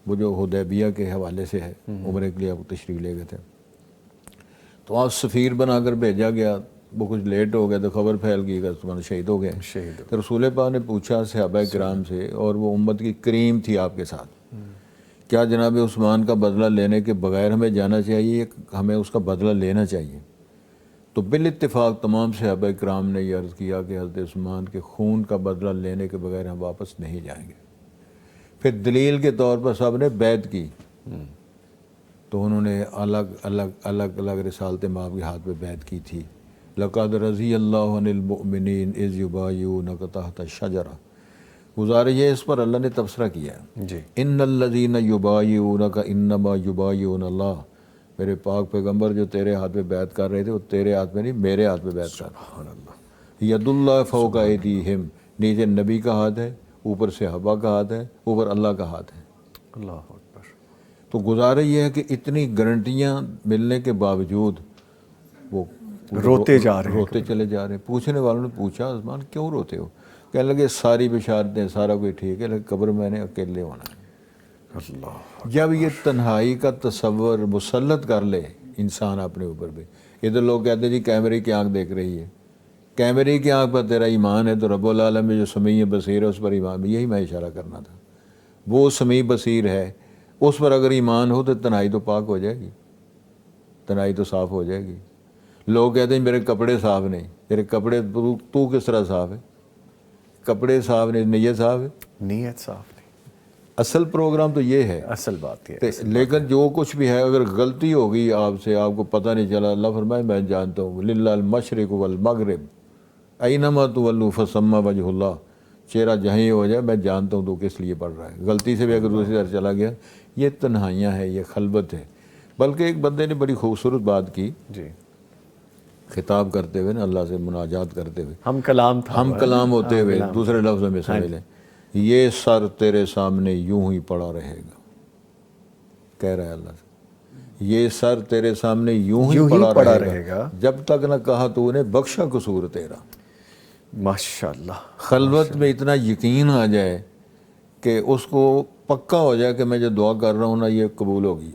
وہ جو حدیبیہ کے حوالے سے ہے، عمرے کے لیے آپ تشریف لے گئے تھے، تو آپ سفیر بنا کر بھیجا گیا، وہ کچھ لیٹ ہو گیا تو خبر پھیل گئی کہ عثمان شہید ہو گئے۔ تو رسول پاک نے پوچھا صحابہ کرام سے، اور وہ امت کی کریم تھی آپ کے ساتھ، کیا جناب عثمان کا بدلہ لینے کے بغیر ہمیں جانا چاہیے، ہمیں اس کا بدلہ لینا چاہیے؟ تو بالاتفاق تمام صحابہ کرام نے یہ عرض کیا کہ حضرت عثمان کے خون کا بدلہ لینے کے بغیر ہم واپس نہیں جائیں گے۔ پھر دلیل کے طور پر سب نے بیعت کی، تو انہوں نے الگ رسالت مآب کے ہاتھ پہ بیعت کی تھی۔ لَقَدْ رَضِيَ اللَّهُ عَنِ الْمُؤْمِنِينَ إِذْ يُبَايِعُونَكَ تَحْتَ الشَّجَرَةِ، گزارش ہے اس پر اللہ نے تبصرہ کیا ہے، جی، إِنَّ الَّذِينَ يُبَايِعُونَكَ إِنَّمَا يُبَايِعُونَ اللَّهَ، میرے پاک پیغمبر جو تیرے ہاتھ پہ بیعت کر رہے تھے وہ تیرے ہاتھ پہ نہیں، میرے ہاتھ پہ بیعت کر رہے ہیں۔ ید اللہ فوق ایدیہم، نیچے نبی کا ہاتھ ہے، اوپر صحابہ کا ہاتھ ہے، اوپر اللہ کا ہاتھ ہے۔ اللہ اکبر۔ تو گزارش یہ ہے کہ اتنی گارنٹیاں ملنے کے باوجود وہ روتے جا رہے ہیں، روتے چلے جا رہے ہیں۔ پوچھنے والوں نے پوچھا عثمان کیوں روتے ہو؟ کہنے لگے ساری بشارتیں، سارا کوئی ٹھیک ہے، لیکن قبر میں نے اکیلے ہونا ہے۔ اللہ، جب یہ تنہائی کا تصور مسلط کر لے انسان اپنے اوپر بھی، ادھر لوگ کہتے ہیں جی کیمرے کی آنکھ دیکھ رہی ہے، کیمرے کی آنکھ پر تیرا ایمان ہے تو رب العالمین جو سمیع بصیر ہے اس پر ایمان، یہی میں اشارہ کرنا تھا، وہ سمیع بصیر ہے، اس پر اگر ایمان ہو تو تنہائی تو پاک ہو جائے گی، تنہائی تو صاف ہو جائے گی۔ لوگ کہتے ہیں میرے کپڑے صاف نہیں، تیرے کپڑے تو کس طرح صاف ہے؟ کپڑے صاف نہیں، نیت صاف ہے، نیت صاف نہیں، اصل پروگرام تو یہ ہے۔ اصل بات یہ ہے۔ لیکن جو کچھ بھی ہے اگر غلطی ہوگی آپ سے، آپ کو پتہ نہیں چلا، اللہ فرمائے میں جانتا ہوں للہ المشرق والمغرب اینما تولوا فثم وجہ اللہ، چہرہ جہیں ہو جائے میں جانتا ہوں تو کس لیے پڑھ رہا ہے، غلطی سے بھی اگر دوسری طرف چلا گیا، یہ تنہائیاں ہیں، یہ خلوت ہے۔ بلکہ ایک بندے نے بڑی خوبصورت بات کی، جی، خطاب کرتے ہوئے نا، اللہ سے مناجات کرتے ہوئے، ہم کلام تھا، ہم کلام ہوتے ہوئے، دوسرے لفظوں میں سمجھ لیں، یہ سر تیرے سامنے یوں ہی پڑا رہے گا، کہہ رہا ہے اللہ سے، یہ سر تیرے سامنے یوں ہی پڑا رہے گا جب تک نہ کہا تو انہیں بخشا قصور تیرا۔ ماشاءاللہ، خلوت میں اتنا یقین آ جائے کہ اس کو پکا ہو جائے کہ میں جو دعا کر رہا ہوں نا یہ قبول ہوگی،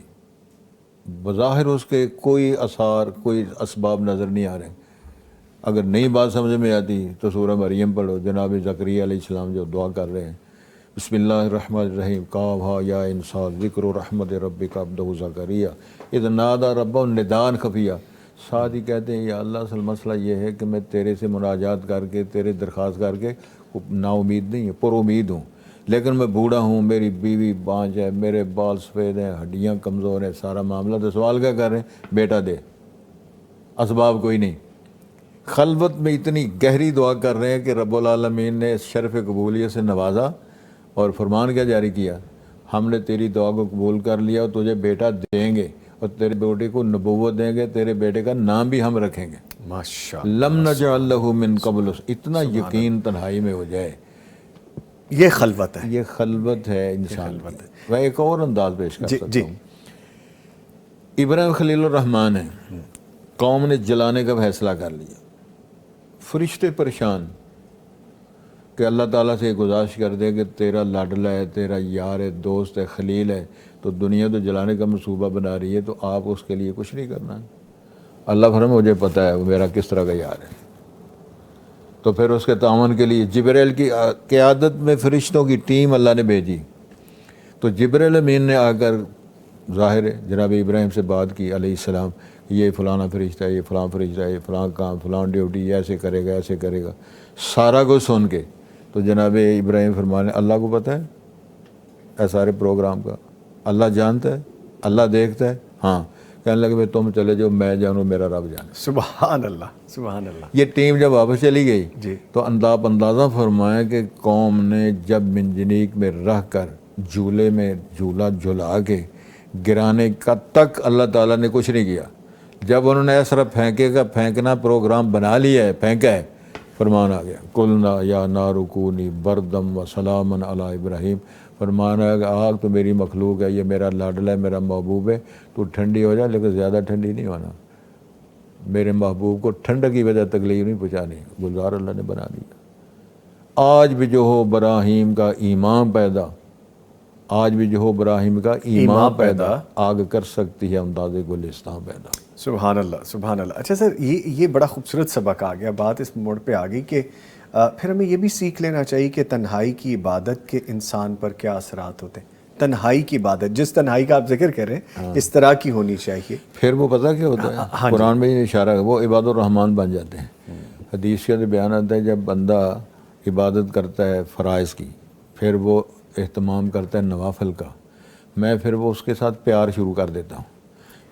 بظاہر اس کے کوئی آثار، کوئی اسباب نظر نہیں آ رہے۔ اگر نئی بات سمجھ میں آتی تو سورہ مریم پڑھو، جناب زکریا علیہ السلام جو دعا کر رہے ہیں، بسم اللہ الرحمن الرحیم کافھا یا انسان ذکر رحمت ربک عبدہ زکریا اذ نادى ربہ نداء خفیہ. ساتھ ہی کہتے ہیں یا اللہ اصل مسئلہ یہ ہے کہ میں تیرے سے مناجات کر کے تیرے درخواست کر کے نا امید نہیں ہے، پر امید ہوں، لیکن میں بوڑھا ہوں، میری بیوی بانج ہے، میرے بال سفید ہیں، ہڈیاں کمزور ہیں، سارا معاملہ. تو سوال کیا کر رہے ہیں؟ بیٹا دے. اسباب کوئی نہیں. خلوت میں اتنی گہری دعا کر رہے ہیں کہ رب العالمین نے اس شرف قبولیت سے نوازا اور فرمان کیا جاری کیا؟ ہم نے تیری دعا کو قبول کر لیا اور تجھے بیٹا دیں گے اور تیرے بیٹے کو نبوت دیں گے، تیرے بیٹے کا نام بھی ہم رکھیں گے. ماشاء لم نجعل لہ من قبل. اتنا یقین تنہائی میں ہو جائے. یہ خلوت ہے. یہ خلوت ہے انسان کی. میں ایک اور انداز پیش کر سکتا ہوں. ابراہیم خلیل الرحمن ہے، قوم نے جلانے کا فیصلہ کر لیا، فرشتے پریشان کہ اللہ تعالیٰ سے گزارش کر دے کہ تیرا لاڈلا ہے، تیرا یار ہے، دوست ہے، خلیل ہے، تو دنیا تو جلانے کا منصوبہ بنا رہی ہے، تو آپ اس کے لیے کچھ نہیں کرنا ہے. اللہ فرمائے مجھے پتہ ہے وہ میرا کس طرح کا یار ہے. تو پھر اس کے تعاون کے لیے جبرائیل کی قیادت میں فرشتوں کی ٹیم اللہ نے بھیجی. تو جبرائیل امین نے آ کر ظاہر ہے جناب ابراہیم سے بات کی علیہ السلام، یہ فلانا فرشتہ ہے، یہ فلاں فرشتہ ہے، یہ فلاں کام، فلاں ڈیوٹی، یہ ایسے کرے گا، ایسے کرے گا. سارا کچھ سن کے تو جناب ابراہیم فرمانے اللہ کو پتہ ہے اے سارے پروگرام کا، اللہ جانتا ہے، اللہ دیکھتا ہے. ہاں. کہنے لگے بھائی تم چلے جاؤ، میں جانوں میرا رب جانے. سبحان اللہ، سبحان اللہ. یہ ٹیم جب واپس چلی گئی جی. تو اندازہ فرمایا کہ قوم نے جب منجنیق میں رہ کر جھولے میں جھولا جھلا کے گرانے کا تک اللہ تعالیٰ نے کچھ نہیں کیا. جب انہوں نے اس طرح پھینکے کا پھینکنا پروگرام بنا لیا ہے، پھینکا ہے، فرمان آ گیا قلنا یا نار کونی بردم و سلامن علی ابراہیم. فرمانا ہے کہ آگ تو میری مخلوق ہے، یہ میرا لاڈلا ہے، میرا محبوب ہے، تو ٹھنڈی ہو جائے لیکن زیادہ ٹھنڈی نہیں ہونا. میرے محبوب کو ٹھنڈ کی وجہ تکلیف نہیں پہنچانی. گلزار اللہ نے بنا دیا. آج بھی جو ہو ابراہیم کا ایمان پیدا، آج بھی جو ہو ابراہیم کا ایمان پیدا، آگ کر سکتی ہے امداد گلستان پیدا. سبحان اللہ، سبحان اللہ. اچھا سر، یہ بڑا خوبصورت سبق آ گیا. بات اس موڑ پہ آ گئی کہ پھر ہمیں یہ بھی سیکھ لینا چاہیے کہ تنہائی کی عبادت کے انسان پر کیا اثرات ہوتے ہیں. تنہائی کی عبادت، جس تنہائی کا آپ ذکر کر رہے ہیں، اس طرح کی ہونی چاہیے. پھر وہ پتہ کیا ہوتا ہے؟ قرآن میں یہ اشارہ ہے، وہ عباد الرحمن بن جاتے ہیں. حدیث کے بیان آتا ہے جب بندہ عبادت کرتا ہے فرائض کی، پھر وہ اہتمام کرتا ہے نوافل کا، میں پھر وہ اس کے ساتھ پیار شروع کر دیتا ہوں.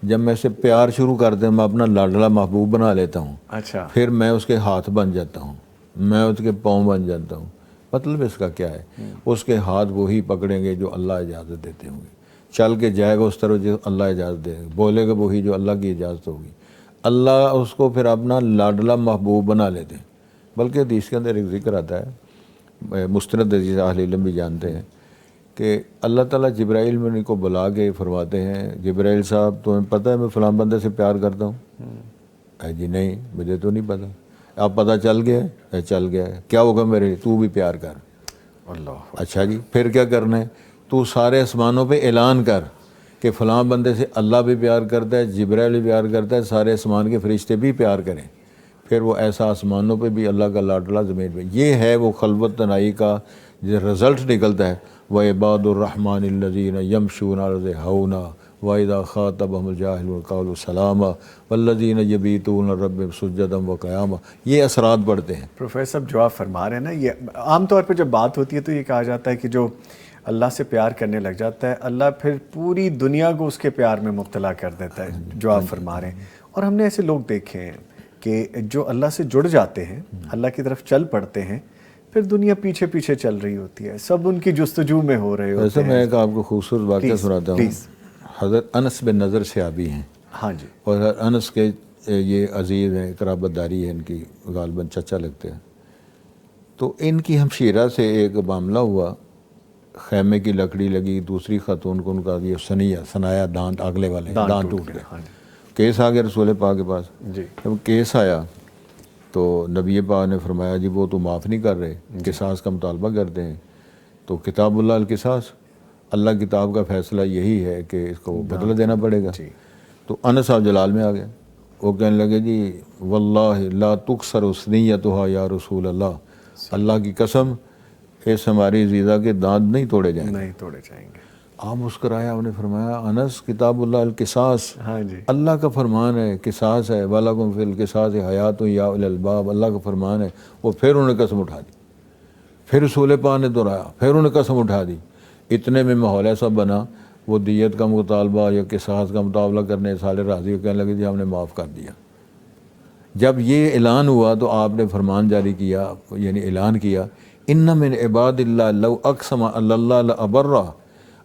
جب میں اسے پیار شروع کرتا ہوں، میں اپنا لاڈلا محبوب بنا لیتا ہوں. اچھا. پھر میں اس کے ہاتھ بن جاتا ہوں، میں اس کے پاؤں بن جاتا ہوں. مطلب اس کا کیا ہے؟ اس کے ہاتھ وہی پکڑیں گے جو اللہ اجازت دیتے ہوں گے، چل کے جائے گا اس طرح جو اللہ اجازت دے گا، بولے گا وہی جو اللہ کی اجازت ہوگی. اللہ اس کو پھر اپنا لاڈلا محبوب بنا لیتے ہیں. بلکہ حدیث کے اندر ایک ذکر آتا ہے، مستند عزیز اہل علم بھی جانتے ہیں کہ اللہ تعالیٰ جبرائیل میں ان کو بلا کے فرماتے ہیں جبرائیل صاحب تمہیں پتہ ہے میں فلاں بندے سے پیار کرتا ہوں؟ اے جی نہیں مجھے تو نہیں پتہ. آپ پتہ چل گیا ہے؟ چل گیا ہے. کیا ہوگا میرے لیے؟ تو بھی پیار کر. اللہ. اچھا جی پھر کیا کرنا ہے؟ تو سارے آسمانوں پہ اعلان کر کہ فلاں بندے سے اللہ بھی پیار کرتا ہے، جبرائیل بھی پیار کرتا ہے، سارے آسمان کے فرشتے بھی پیار کریں. پھر وہ ایسا آسمانوں پہ بھی اللہ کا لاڈلا، زمین پہ. یہ ہے وہ خلوت تنہائی کا جو رزلٹ نکلتا ہے. وعباد الرحمن الذین یمشون علی الارض ہونا وَإِذَا خَاطَبَهُمُ الْجَاهِلُونَ قَالُوا سَلَامًا وَالَّذِينَ يَبِيتُونَ لِرَبِّهِمْ سُجَّدًا وَقِيَامًا. یہ اثرات پڑتے ہیں. پروفیسر صاحب جو آپ فرما رہے ہیں نا، یہ عام طور پہ جب بات ہوتی ہے تو یہ کہا جاتا ہے کہ جو اللہ سے پیار کرنے لگ جاتا ہے، اللہ پھر پوری دنیا کو اس کے پیار میں مبتلا کر دیتا ہے، جو آپ فرما رہے ہیں. اور ہم نے ایسے لوگ دیکھے ہیں کہ جو اللہ سے جڑ جاتے ہیں، اللہ کی طرف چل پڑتے ہیں، پھر دنیا پیچھے پیچھے چل رہی ہوتی ہے، سب ان کی جستجو میں ہو رہے ہوتے ویسے ہیں. میں ایک آپ کو خوبصورت واقعہ سناتا ہوں. پلیز. حضرت انس بن نضر صحابی ہیں. ہاں جی. اور انس کے یہ عزیز ہیں، قرابت داری ہے ان کی، غالباً چچا لگتے ہیں. تو ان کی ہمشیرہ سے ایک معاملہ ہوا، خیمے کی لکڑی لگی، دوسری خاتون کو ان کا یہ سنایا دانت اگلے والے دانت ٹوٹ گئے. کیس آ گیا رسول پاک کے پاس. جب کیس آیا تو نبی پاک نے فرمایا جی وہ تو معاف نہیں کر رہے، قصاص کا مطالبہ کرتے ہیں. تو کتاب اللہ القصاص، اللہ کتاب کا فیصلہ یہی ہے کہ اس کو بدلہ دینا پڑے گا. تو انس صاحب جلال میں آ گئے. وہ کہنے لگے جی واللہ لا تکسر اسنیتها یا رسول اللہ، اللہ کی قسم اس ہماری عزیزہ کے دانت نہیں توڑے جائیں گے. نہیں توڑے جائیں گے. آپ مسکرایا, آپ نے فرمایا انس کتاب اللہ القصاص, ہاں جی, اللہ کا فرمان ہے, قصاص ہے, وَلَكُمْ فِي الْقِصَاصِ حَيَاتٌ يَا أُولِي الْأَلْبَابِ, اللہ کا فرمان ہے. وہ پھر انہوں نے قسم اٹھا دی, پھر رسول پاک نے دہرایا, پھر انہوں نے قسم اٹھا دی. اتنے میں ماحول ایسا بنا, وہ دیت کا مطالبہ یا قصاص کا مطالبہ کرنے سالے راضی کہنے لگے جی ہم نے معاف کر دیا. جب یہ اعلان ہوا تو آپ نے فرمان جاری کیا, یعنی اعلان کیا, ان من عباد اللہ لو اقسم اللہ لابرہ,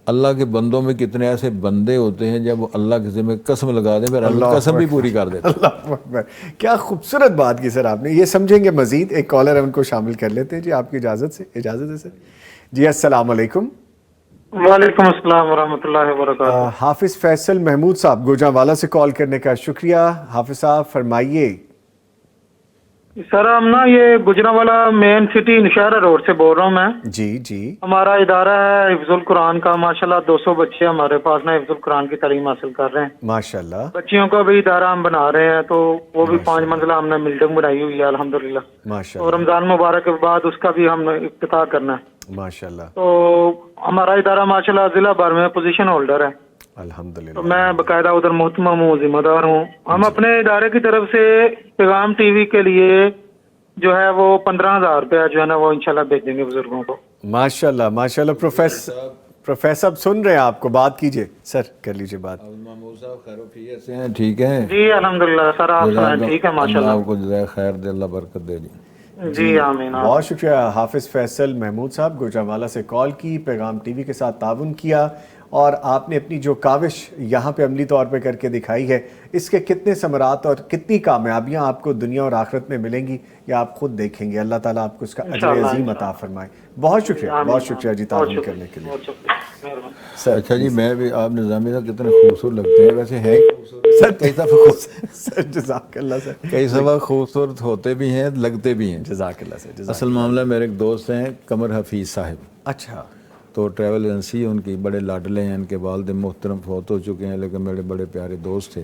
اللہ کے بندوں میں کتنے ایسے بندے ہوتے ہیں جب وہ اللہ کے ذمہ قسم لگا دیں پھر اللہ قسم بھی پوری کر دیتے. اللہ اکبر, کیا خوبصورت بات کی سر آپ نے. یہ سمجھیں گے مزید, ایک کالر ہے ان کو شامل کر لیتے ہیں جی آپ کی اجازت سے. اجازت ہے سر جی. السلام علیکم. وعلیکم السلام ورحمۃ اللہ وبرکاتہ. حافظ فیصل محمود صاحب گوجرانوالا سے کال کرنے کا شکریہ. حافظ صاحب فرمائیے. سر ہم نا یہ گجرانوالا مین سٹی نشہرہ روڈ سے بول رہا ہوں میں. جی جی. ہمارا ادارہ ہے حفظ القرآن کا, ماشاءاللہ 200 بچے ہمارے پاس نا حفظ القرآن کی تعلیم حاصل کر رہے ہیں. ماشاءاللہ. بچیوں کا بھی ادارہ ہم بنا رہے ہیں, تو وہ بھی 5 منزلہ ہم نے بلڈنگ بنائی ہوئی ہے الحمدللہ. ماشاءاللہ. اور رمضان مبارک کے بعد اس کا بھی ہم نے افتتاح کرنا ہے. ماشاءاللہ. تو ہمارا ادارہ ماشاءاللہ ضلع بھر میں پوزیشن ہولڈر ہے. الحمدللہ. تو میں باقاعدہ ادھر محتمم ہوں, ذمہ دار ہوں. ہم اپنے ادارے کی طرف سے پیغام ٹی وی کے لیے جو ہے وہ 15,000 روپیہ جو ہے نا وہ انشاءاللہ بھیج دیں گے بزرگوں کو. ماشاءاللہ ماشاءاللہ. پروفیسر صاحب سن رہے ہیں آپ کو, بات کیجئے سر, کر لیجئے بات. محمود صاحب خیر و خیریت سے ہیں, ٹھیک ہیں جی الحمدللہ سر, آپ سنائیں ٹھیک ہے ماشاءاللہ. اللہ آپ کو جزائے خیر دے, اللہ برکت دے دی. جی آمین. بہت شکریہ حافظ فیصل محمود صاحب گوجرانوالا سے کال کی, پیغام ٹی وی کے ساتھ تعاون کیا, اور آپ نے اپنی جو کاوش یہاں پہ عملی طور پہ کر کے دکھائی ہے, اس کے کتنے ثمرات اور کتنی کامیابیاں آپ کو دنیا اور آخرت میں ملیں گی یہ آپ خود دیکھیں گے. اللہ تعالیٰ آپ کو اس کا اجر عظیم عطا فرمائے. بہت شکریہ, بہت شکریہ جی تعاون کرنے کے لیے. اچھا جی, میں بھی آپ نظامی صاحب کتنے خوبصورت لگتے ہیں, ویسے ہے سر کئی دفعہ سر جزاک اللہ سر, کئی دفعہ خوبصورت ہوتے بھی ہیں, لگتے بھی ہیں. جزاک اللہ سر. اصل معاملہ میرے ایک دوست ہیں قمر حفیظ صاحب, اچھا, تو ٹریول ایجنسی ان کی, بڑے لاڈلے ہیں, ان کے والد محترم فوت ہو چکے ہیں, لیکن میرے بڑے پیارے دوست تھے.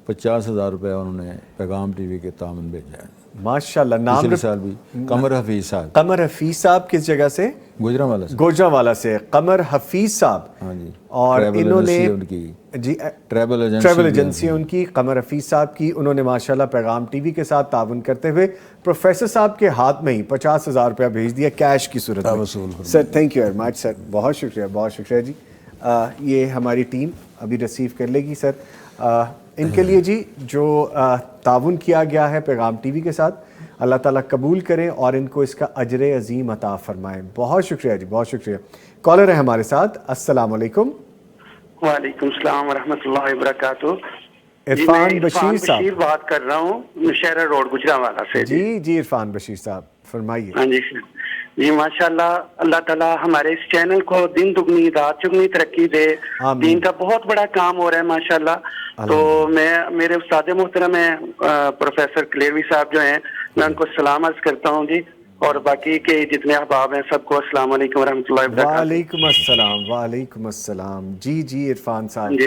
50,000 روپے انہوں نے پیغام ٹی وی کے تعاون بھیجا ہے. ماشاءاللہ. نام پچھلے سال بھی قمر حفیظ صاحب. قمر حفیظ صاحب کس جگہ سے؟ گوجرانوالا سے. گوجرانوالا سے قمر حفیظ صاحب. ہاں جی. اور انہوں نے ان کی جی ٹریول ایجنسی ان کی قمر حفیظ صاحب کی, انہوں نے ماشاءاللہ پیغام ٹی وی کے ساتھ تعاون کرتے ہوئے پروفیسر صاحب کے ہاتھ میں ہی 50,000 روپیہ بھیج دیا کیش کی صورت میں. Sir thank you very much sir, بہت شکریہ, بہت شکریہ جی. یہ ہماری ٹیم ابھی ریسیو کر لے گی سر. ان کے لیے جی جو تعاون کیا گیا ہے پیغام ٹی وی کے ساتھ, اللہ تعالیٰ قبول کریں اور ان کو اس کا اجر عظیم عطا فرمائیں. بہت شکریہ جی, بہت شکریہ. کالر ہے ہمارے ساتھ. السلام علیکم. وعلیکم السلام ورحمۃ اللہ وبرکاتہ. عرفان بشیر صاحب بات کر رہا ہوں نشہرہ روڈ گجرانوالا سے. جی جی عرفان بشیر صاحب فرمائیے. ہاں جی جی ماشاءاللہ, اللہ تعالیٰ ہمارے اس چینل کو دن دگنی رات چگنی ترقی دے. دین کا بہت بڑا کام ہو رہا ہے ماشاءاللہ. تو میں میرے استاد محترم ہیں پروفیسر کلیوی صاحب جو ہیں, میں ان کو سلام عرض کرتا ہوں جی, اور باقی کے جتنے احباب ہیں سب کو السلام علیکم ورحمۃ اللہ وبرکاتہ. وعلیکم السلام. وعلیکم السلام. جی جی عرفان صاحب.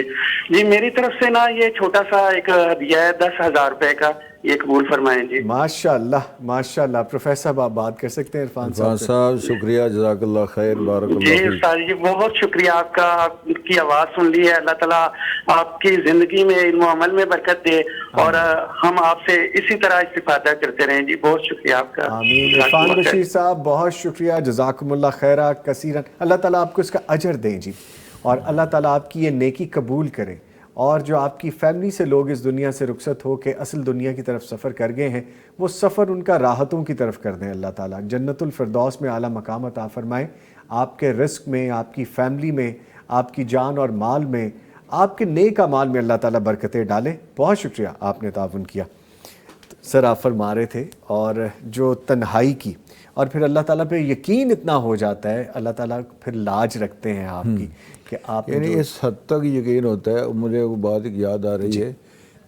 جی میری طرف سے نا یہ چھوٹا سا ایک ہدیہ ہے 10,000 روپے کا, یہ قبول فرمائیں جی. ماشاءاللہ ماشاءاللہ. پروفیسر صاحب آپ بات کر سکتے ہیں عرفان صاحب. شکریہ, جزاک اللہ خیر, بارک اللہ جی فیک. استاد جی بہت شکریہ آپ کا, آپ کی آواز سن لی ہے. اللہ تعالیٰ آپ کی زندگی میں علم و عمل میں برکت دے, اور ہم آپ سے اسی طرح استفادہ کرتے رہیں جی. بہت شکریہ آپ کا. آمین. عرفان بشیر صاحب بہت شکریہ, جزاکم اللہ خیرہ کثیرا. اللہ تعالیٰ آپ کو اس کا اجر دیں جی, اور اللہ تعالیٰ آپ کی یہ نیکی قبول کرے, اور جو آپ کی فیملی سے لوگ اس دنیا سے رخصت ہو کے اصل دنیا کی طرف سفر کر گئے ہیں, وہ سفر ان کا راحتوں کی طرف کر دیں. اللہ تعالیٰ جنت الفردوس میں اعلیٰ مقام عطا فرمائیں. آپ کے رزق میں, آپ کی فیملی میں, آپ کی جان اور مال میں, آپ کے نیک اعمال میں اللہ تعالیٰ برکتیں ڈالیں. بہت شکریہ, آپ نے تعاون کیا. سر آپ فرما رہے تھے, اور جو تنہائی کی, اور پھر اللہ تعالیٰ پہ یقین اتنا ہو جاتا ہے, اللہ تعالیٰ پھر لاج رکھتے ہیں آپ کی کہ آپ یعنی اس حد تک یقین ہوتا ہے. مجھے وہ بات ایک یاد آ رہی ہے,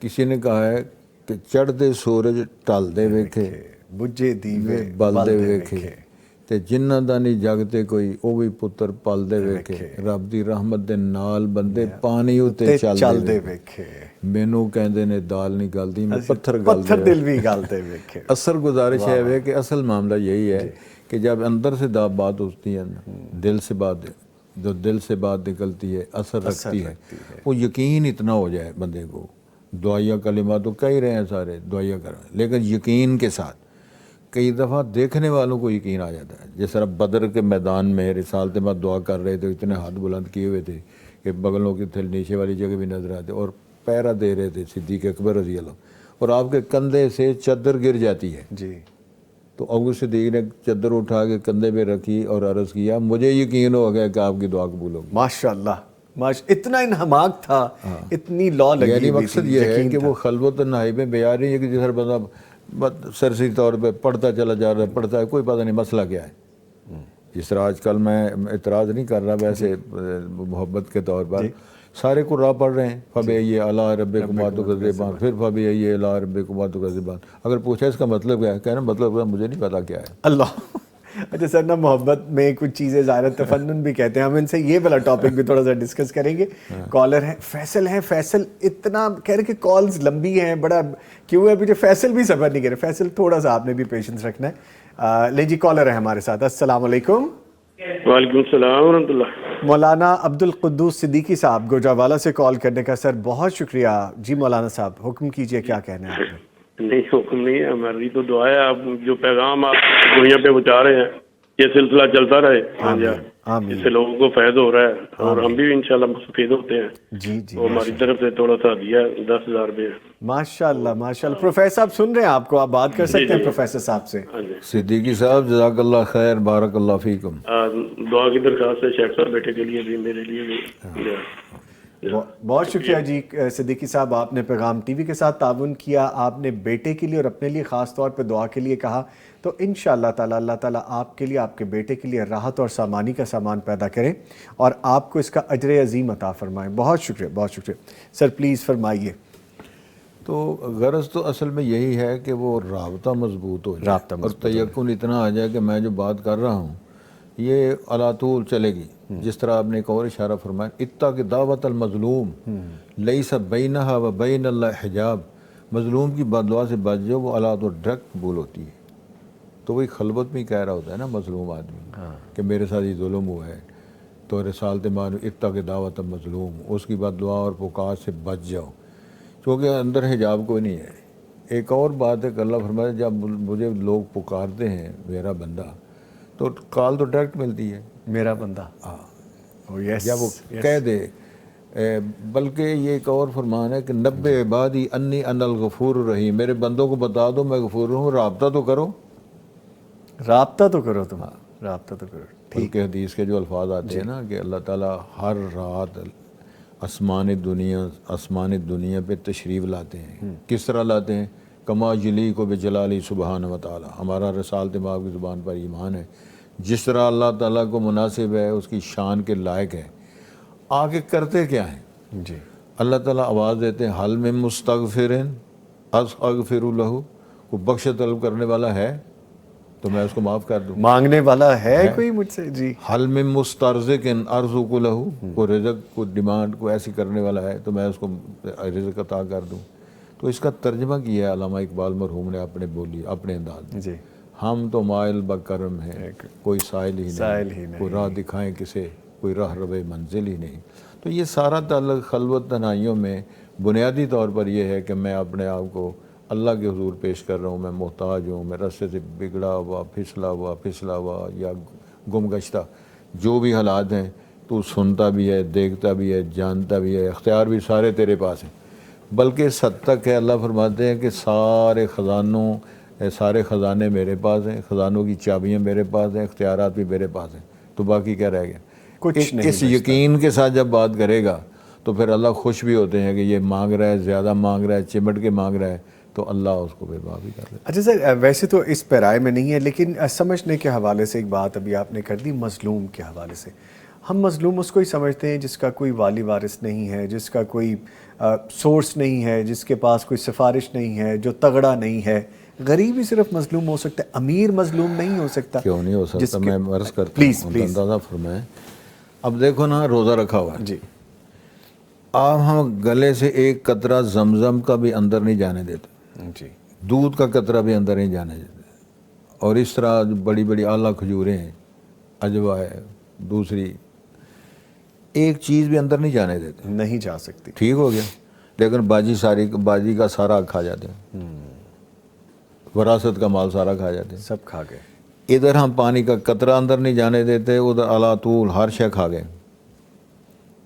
کسی نے کہا ہے کہ چڑھتے سورج ٹلدے ویکھے, بجے دیوے بلدے ویکھے, تے جنہ دا نہیں جگتے کوئی او بھی پتر پلدے ویکھے, رب دی رحمت دے نال بندے پانی اتے چلدے ویکھے. مینوں کہندے نے دال نہیں گلدی, میں پتھر دل بھی گلتے ویکھے. اصل گزارش ہے کہ اصل معاملہ یہی ہے کہ جب اندر سے بات ہوتی ہے نا، دل سے بات، جو دل سے بات نکلتی ہے اثر رکھتی ہے، وہ یقین اتنا ہو جائے بندے کو. دعائیہ کلمات تو کہہ رہے ہیں سارے دعائیہ کر رہے ہیں، لیکن یقین کے ساتھ کئی دفعہ دیکھنے والوں کو یقین آ جاتا ہے. جس طرح بدر کے میدان میں رسالت میں دعا کر رہے تھے، اتنے ہاتھ بلند کیے ہوئے تھے کہ بغلوں کے تھے، نیچے والی جگہ بھی نظر آتے، اور پیرا دے رہے تھے صدیق اکبر رضی اللہ، اور آپ کے کندھے سے چادر گر جاتی ہے. جی. تو ابو صدیق نے چادر اٹھا کے کندھے پہ رکھی اور عرض کیا مجھے یقین ہو گیا کہ آپ کی دعا قبول ہوگی. ماشاء اللہ، اتنا انہماک تھا، اتنی لا لگی یعنی ہوئی مقصد تھی، یہ ہے یقین کہ تھا. وہ خلوت نہائی میں بیان نہیں ہے کہ جس طرح بندہ سرسری طور پہ پڑھتا چلا جا رہا ہے، پڑھتا ہے، کوئی پتہ نہیں مسئلہ کیا ہے. جس طرح آج کل میں اعتراض نہیں کر رہا، ویسے محبت کے طور پر سارے قرآن پڑھ رہے ہیں، فَبِأَيِّ آلَاءِ رَبِّكُمَا تُكَذِّبَانِ، پھر فَبِأَيِّ آلَاءِ رَبِّكُمَا تُكَذِّبَانِ. اگر پوچھا اس کا مطلب کیا ہے، کہنا مطلب مجھے نہیں پتا کیا ہے. اللہ. اچھا سر نا، محبت میں کچھ چیزیں ظاہر تفنن بھی کہتے ہیں، ہم ان سے یہ والا ٹاپک بھی تھوڑا سا ڈسکس کریں گے. کالر ہے فیصل، فیصل اتنا کہہ رہے کہ کالز لمبی ہیں، بڑا کیوں ہے ابھی جو فیصل بھی صبر نہیں کرے. فیصل تھوڑا سا آپ نے بھی پیشنس رکھنا ہے. لیں جی، کالر ہے ہمارے ساتھ. السلام علیکم. وعلیکم السلام ورحمۃ اللہ. مولانا عبد القدوس صدیقی صاحب گوجرانوالہ سے کال کرنے کا سر بہت شکریہ. جی مولانا صاحب حکم کیجئے، کیا کہنا ہے آپ نے؟ نہیں حکم نہیں ہے، ہماری تو دعا ہے، آپ جو پیغام آپ دنیا پہ پہنچا رہے ہیں یہ سلسلہ چلتا رہے. ہاں جی، اس سے لوگوں کو فائدہ ہو رہا ہے اور ہم بھی انشاءاللہ مستفید ہوتے ہیں. جی جی، تو ہماری طرف سے تھوڑا سا دیا 10,000 روپے. ماشاء اللہ ماشاء اللہ. پروفیسر صاحب سن رہے ہیں آپ کو، آپ بات کر سکتے ہیں پروفیسر صاحب سے. صدیقی صاحب جزاک اللہ خیر، بارک اللہ فیکم. دعا کی درخواست ہے شیخ صاحب بیٹے کے لیے بھی، میرے لیے بھی. بہت شکریہ جی صدیقی صاحب، آپ نے پیغام ٹی وی کے ساتھ تعاون کیا، آپ نے بیٹے کے لیے اور اپنے لیے خاص طور پہ دعا کے لیے کہا. تو انشاءاللہ تعالی اللہ تعالیٰ آپ کے لیے، آپ کے بیٹے کے لیے راحت اور سامانی کا سامان پیدا کریں اور آپ کو اس کا اجر عظیم عطا فرمائیں. بہت شکریہ، بہت شکریہ. سر پلیز فرمائیے. تو غرض تو اصل میں یہی ہے کہ وہ رابطہ مضبوط ہو جائے اور تیقن اتنا آ جائے کہ میں جو بات کر رہا ہوں یہ علی طول چلے گی. جس طرح آپ نے ایک اور اشارہ فرمایا، اتق دعوت المظلوم لیس بینہا و بین اللہ حجاب. مظلوم کی بددعا سے بچ جاؤ، وہ علی طول ڈائریکٹ قبول ہوتی ہے. تو وہی خلوت میں کہہ رہا ہوتا ہے نا مظلوم آدمی کہ میرے ساتھ یہ ظلم ہوا ہے، تو رسالت معلوم اتق دعوت المظلوم، اس کی بددعا اور پکار سے بچ جاؤ، کیونکہ اندر حجاب کوئی نہیں ہے. ایک اور بات ہے کہ اللہ فرماتا ہے جب مجھے لوگ پکارتے ہیں میرا بندہ، تو کال تو ڈائریکٹ ملتی ہے میرا بندہ. جب وہ کہہ دے. بلکہ یہ ایک اور فرمان ہے کہ نبئ عبادی انی انا الغفور الرحیم، میرے بندوں کو بتا دو میں غفور ہوں. رابطہ تو کرو، رابطہ تو کرو، تم رابطہ تو کرو. ٹھیک ہے. حدیث کے جو الفاظ آتے ہیں نا کہ اللہ تعالیٰ ہر رات آسمان دنیا پہ تشریف لاتے ہیں. کس طرح لاتے ہیں؟ کما جلی کو بجلالی سبحانہ و تعالیٰ. ہمارا رسالت مآب کی زبان پر ایمان ہے، جس طرح اللہ تعالیٰ کو مناسب ہے، اس کی شان کے لائق ہے. آگے کرتے کیا ہیں؟ جی اللہ تعالیٰ آواز دیتے ہیں حل من مستغفر استغفر لہ، کو بخش طلب کرنے والا ہے تو میں اس کو معاف کر دوں. مانگنے والا ہے کوئی مجھ سے؟ جی. حل من مسترزق ارزق لہ، کو رزق کو ڈیمانڈ کو ایسی کرنے والا ہے تو میں اس کو رزق عطا کر دوں. تو اس کا ترجمہ کیا ہے علامہ اقبال مرحوم نے اپنے انداز میں. جی. ہم تو مائل بکرم ہیں، کوئی سائل ہی نہیں، کوئی راہ دکھائیں کسے، کوئی راہ رب منزل ہی نہیں. تو یہ سارا تعلق خلوت تنہائیوں میں بنیادی طور پر یہ ہے کہ میں اپنے آپ کو اللہ کے حضور پیش کر رہا ہوں. میں محتاج ہوں، میں رستے سے بگڑا ہوا پھسلا ہوا یا گم گشتہ جو بھی حالات ہیں، تو سنتا بھی ہے، دیکھتا بھی ہے، جانتا بھی ہے، اختیار بھی سارے تیرے پاس ہیں. بلکہ اس حد تک ہے اللہ فرماتے ہیں کہ سارے خزانے میرے پاس ہیں، خزانوں کی چابیاں میرے پاس ہیں، اختیارات بھی میرے پاس ہیں. تو باقی کیا رہ گیا؟ کچھ نہیں. اس یقین کے ساتھ جب بات کرے گا تو پھر اللہ خوش بھی ہوتے ہیں کہ یہ مانگ رہا ہے، زیادہ مانگ رہا ہے، چمٹ کے مانگ رہا ہے، تو اللہ اس کو پھر معافی کر دے. اچھا سر، ویسے تو اس پیرائے میں نہیں ہے، لیکن سمجھنے کے حوالے سے ایک بات ابھی آپ نے کر دی مظلوم کے حوالے سے. ہم مظلوم اس کو ہی سمجھتے ہیں جس کا کوئی والی وارث نہیں ہے، جس کا کوئی سورس نہیں ہے، جس کے پاس کوئی سفارش نہیں ہے، جو تگڑا نہیں ہے. غریب ہی صرف مظلوم ہو سکتا ہے، امیر مظلوم نہیں ہو سکتا. کیوں نہیں ہو سکتا؟ میں عرض کرتا ہوں، اندازہ فرمائیں. اب دیکھو نا، روزہ رکھا ہوا ہے جی. آپ ہم گلے سے ایک قطرہ زمزم کا بھی اندر نہیں جانے دیتے، جی. دودھ کا قطرہ بھی اندر نہیں جانے دیتے. اور اس طرح بڑی بڑی اعلیٰ کھجوریں ہیں، عجوا ہے، دوسری ایک چیز بھی اندر نہیں جانے دیتے، نہیں جا سکتی. ٹھیک ہو گیا، لیکن باجی کا سارا کھا جاتے ہیں، وراثت کا مال سارا کھا جاتے ہیں. سب کھا گئے. ادھر ہم پانی کا قطرہ اندر نہیں جانے دیتے، ادھر اعلیٰ طول ہر شے کھا گئے.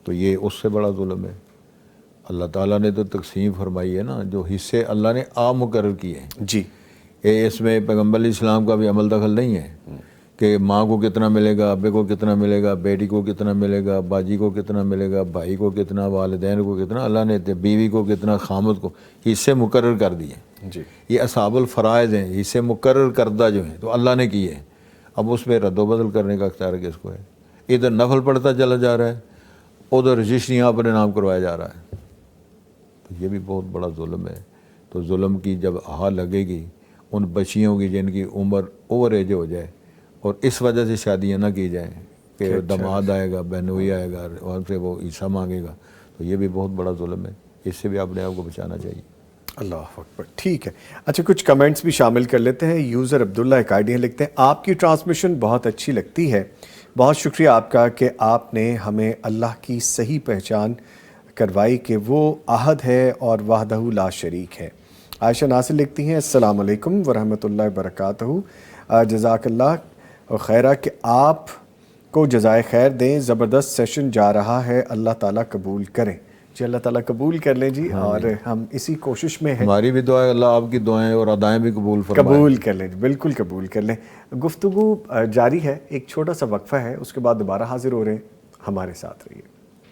تو یہ اس سے بڑا ظلم ہے. اللہ تعالیٰ نے تو تقسیم فرمائی ہے نا، جو حصے اللہ نے عام مقرر کیے ہیں. جی. اس میں پیغمبر علیہ السلام کا بھی عمل دخل نہیں ہے کہ ماں کو کتنا ملے گا، ابے کو کتنا ملے گا، بیٹی کو کتنا ملے گا، باجی کو کتنا ملے گا، بھائی کو کتنا، والدین کو کتنا. اللہ نے بیوی کو کتنا، خامد کو حصے مقرر کر دیے. جی. یہ اصحاب الفرائض ہیں، حصے مقرر کردہ جو ہیں تو اللہ نے کیے ہیں. اب اس میں رد و بدل کرنے کا اختیار کس کو ہے؟ ادھر نفل پڑھتا چلا جا رہا ہے، ادھر رجسٹریاں اپنے نام کروایا جا رہا ہے. تو یہ بھی بہت بڑا ظلم ہے. تو ظلم کی جب آہ لگے گی ان بچیوں کی جن کی عمر اوور ایج ہو جائے اور اس وجہ سے شادیاں نہ کی جائیں کہ داماد آئے گا، بہنوئی آئے گا، وہاں سے وہ عیسیٰ مانگے گا، تو یہ بھی بہت بڑا ظلم ہے. اس سے بھی اپنے آپ کو بچانا چاہیے. اللہ اکبر. ٹھیک ہے. اچھا کچھ کمنٹس بھی شامل کر لیتے ہیں. یوزر عبداللہ ایک آئیڈیا لکھتے ہیں، آپ کی ٹرانسمیشن بہت اچھی لگتی ہے، بہت شکریہ آپ کا کہ آپ نے ہمیں اللہ کی صحیح پہچان کروائی کہ وہ احد ہے اور وحدہ لا شریک ہے. عائشہ ناصر لکھتی ہیں، السلام علیکم ورحمۃ اللہ وبرکاتہ. جزاک اللہ خیرہ کہ آپ کو جزائے خیر دیں. زبردست سیشن جا رہا ہے، اللہ تعالیٰ قبول کریں. جی اللہ تعالیٰ قبول کر لیں جی. اور ہم اسی کوشش میں ہیں. ہماری بھی دعا ہے اللہ آپ کی دعائیں اور ادائیں بھی قبول فرمائے. قبول کر لیں، بالکل قبول کر لیں. گفتگو جاری ہے، ایک چھوٹا سا وقفہ ہے، اس کے بعد دوبارہ حاضر ہو رہے ہیں. ہمارے ساتھ رہیے.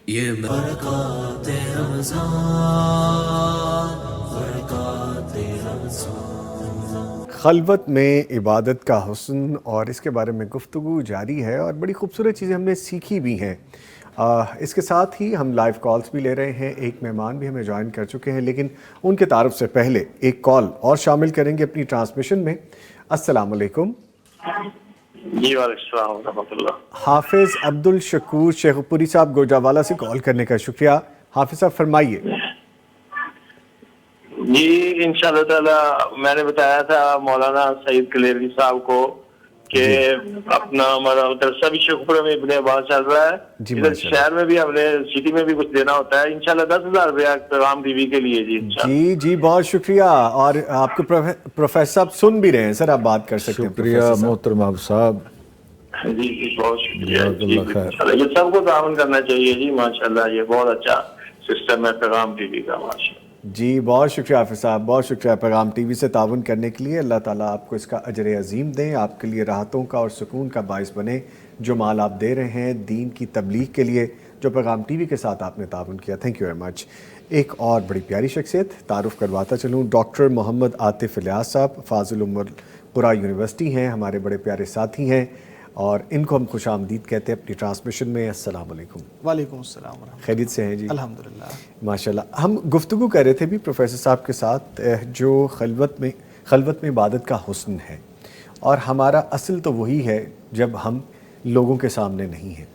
یہ برکات رمضان، برکات رمضان. خلوت میں عبادت کا حسن اور اس کے بارے میں گفتگو جاری ہے اور بڑی خوبصورت چیزیں ہم نے سیکھی بھی ہیں. اس کے ساتھ ہی ہم لائیو کالز بھی لے رہے ہیں. ایک مہمان بھی ہمیں جوائن کر چکے ہیں، لیکن ان کے تعارف سے پہلے ایک کال اور شامل کریں گے اپنی ٹرانسمیشن میں. السلام علیکم. جی وعلیکم السلام ورحمۃ اللہ. حافظ عبد الشکور شیخ پوری صاحب گوجرانوالہ سے کال کرنے کا شکریہ. حافظ صاحب فرمائیے. جی انشاءاللہ تعالی میں نے بتایا تھا مولانا سعید کلیروی صاحب کو کہ اپنا ہمارا مدرسہ بھی شیخوپورہ میں ابن عباس چل رہا ہے. ادھر شہر میں بھی ہم نے سٹی میں بھی کچھ دینا ہوتا ہے. انشاءاللہ 10,000 روپیہ پیغام ٹی وی کے لیے. جی جی بہت شکریہ. اور آپ کو پروفیسر صاحب سن بھی رہے ہیں سر، آپ بات کر سکتے ہیں. شکریہ محترم آپ صاحب. جی جی بہت شکریہ. یہ سب کو تعاون کرنا چاہیے جی. ماشاءاللہ یہ بہت اچھا سسٹم ہے پیغام ٹی وی کا. ماشاءاللہ جی بہت شکریہ حافظ صاحب، بہت شکریہ پیغام ٹی وی سے تعاون کرنے کے لیے. اللہ تعالیٰ آپ کو اس کا اجر عظیم دیں، آپ کے لیے راحتوں کا اور سکون کا باعث بنے. جو مال آپ دے رہے ہیں دین کی تبلیغ کے لیے، جو پیغام ٹی وی کے ساتھ آپ نے تعاون کیا، تھینک یو ویری مچ. ایک اور بڑی پیاری شخصیت تعارف کرواتا چلوں. ڈاکٹر محمد عاطف الیاس صاحب فاضل عمر قرآن یونیورسٹی ہیں، ہمارے بڑے پیارے ساتھی ہیں اور ان کو ہم خوش آمدید کہتے ہیں اپنی ٹرانسمیشن میں. السلام علیکم. وعلیکم السلام ورحمۃ. خیریت سے ہیں جی؟ الحمدللہ ماشاءاللہ. ہم گفتگو کر رہے تھے بھی پروفیسر صاحب کے ساتھ جو خلوت میں عبادت کا حسن ہے، اور ہمارا اصل تو وہی ہے جب ہم لوگوں کے سامنے نہیں ہیں،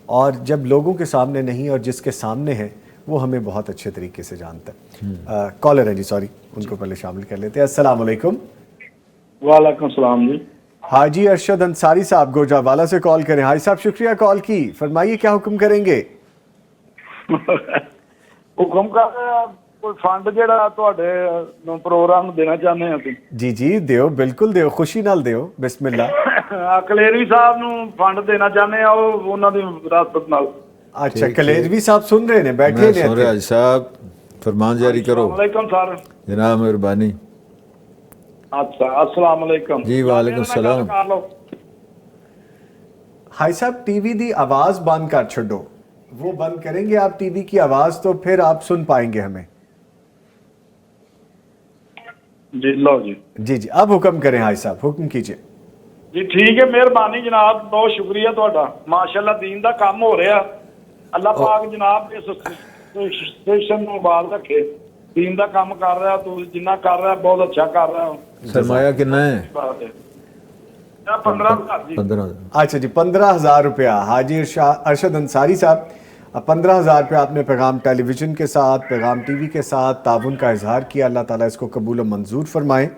اور جب لوگوں کے سامنے نہیں اور جس کے سامنے ہے وہ ہمیں بہت اچھے طریقے سے جانتا ہے. کالر ہے جی، سوری ان کو پہلے شامل کر لیتے ہیں. السلام علیکم. وعلیکم السلام جی. حاجی ارشد انصاری صاحب گوجرانوالہ سے کال کریں. حاجی صاحب شکریہ کال کی. فرمائیے کیا حکم کریں گے؟ حکم کر کوئی فنڈ جڑا تواڈے پروگرام دینا چاہتے ہیں. جی جی دیو، بالکل دیو، خوشی نال دیو. بسم اللہ. کلیروی صاحب نو فنڈ دینا چاہتے ہیں انہاں دی وراثت نال. اچھا کلیروی صاحب سن رہے ہیں، بیٹھے ہیں. سن رہے حاجی صاحب، فرمان جاری کرو. السلام علیکم سر. جناب مہربانی. اچھا السلام علیکم. جی وعلیکم السلام. حاجی صاحب ٹی وی دی آواز بند کر چھڈو. وہ بند کریں گے آپ ٹی وی کی آواز تو پھر آپ سن پائیں گے ہمیں. جی لو جی. جی جی اب حکم کریں حاجی صاحب، حکم کیجئے. جی ٹھیک ہے، مہربانی جناب، بہت شکریہ تہاڈا. ماشاءاللہ دین دا کام ہو رہا. اللہ پاک جناب اس سٹیشن نو بال رکھے. دین دا کام کر رہا تو جنہ کر رہا بہت اچھا کر رہا. سرمایہ کتنا ہے؟ 15,000 جی. 15,000. اچھا جی 15,000 روپیہ. حاجی ارشد انصاری صاحب 15,000 روپیہ آپ نے پیغام ٹیلی ویژن کے ساتھ، پیغام ٹی وی کے ساتھ تعاون کا اظہار کیا. اللہ تعالیٰ اس کو قبول و منظور فرمائے.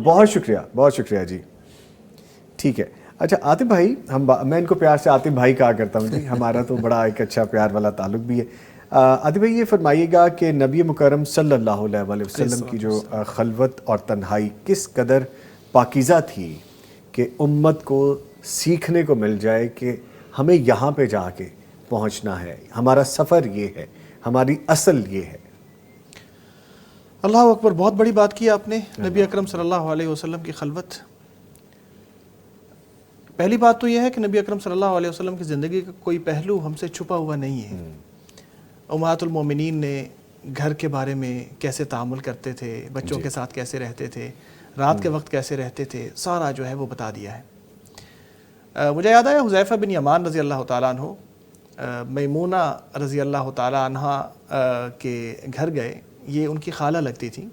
بہت شکریہ، بہت شکریہ جی. ٹھیک ہے. اچھا عاطف بھائی، میں ان کو پیار سے عاطف بھائی کہا کرتا ہوں جی، ہمارا تو بڑا ایک اچھا پیار والا تعلق بھی ہے. عاطف بھائی یہ فرمائیے گا کہ نبی مکرم صلی اللہ علیہ وآلہ وسلم کی جو خلوت اور تنہائی کس قدر پاکیزہ تھی کہ امت کو سیکھنے کو مل جائے کہ ہمیں یہاں پہ جا کے پہنچنا ہے، ہمارا سفر یہ ہے، ہماری اصل یہ ہے. اللہ اکبر، بہت بڑی بات کی آپ نے. نبی اکرم صلی اللہ علیہ وسلم کی خلوت، پہلی بات تو یہ ہے کہ نبی اکرم صلی اللہ علیہ وسلم کی زندگی کا کوئی پہلو ہم سے چھپا ہوا نہیں ہے. امہات المومنین نے گھر کے بارے میں کیسے تعامل کرتے تھے، بچوں کے ساتھ کیسے رہتے تھے، رات کے وقت کیسے رہتے تھے، سارا جو ہے وہ بتا دیا ہے. مجھے یاد آیا حذیفہ بن یمان رضی اللہ تعالیٰ عنہ میمونہ رضی اللہ تعالیٰ عنہ کے گھر گئے. یہ ان کی خالہ لگتی تھی،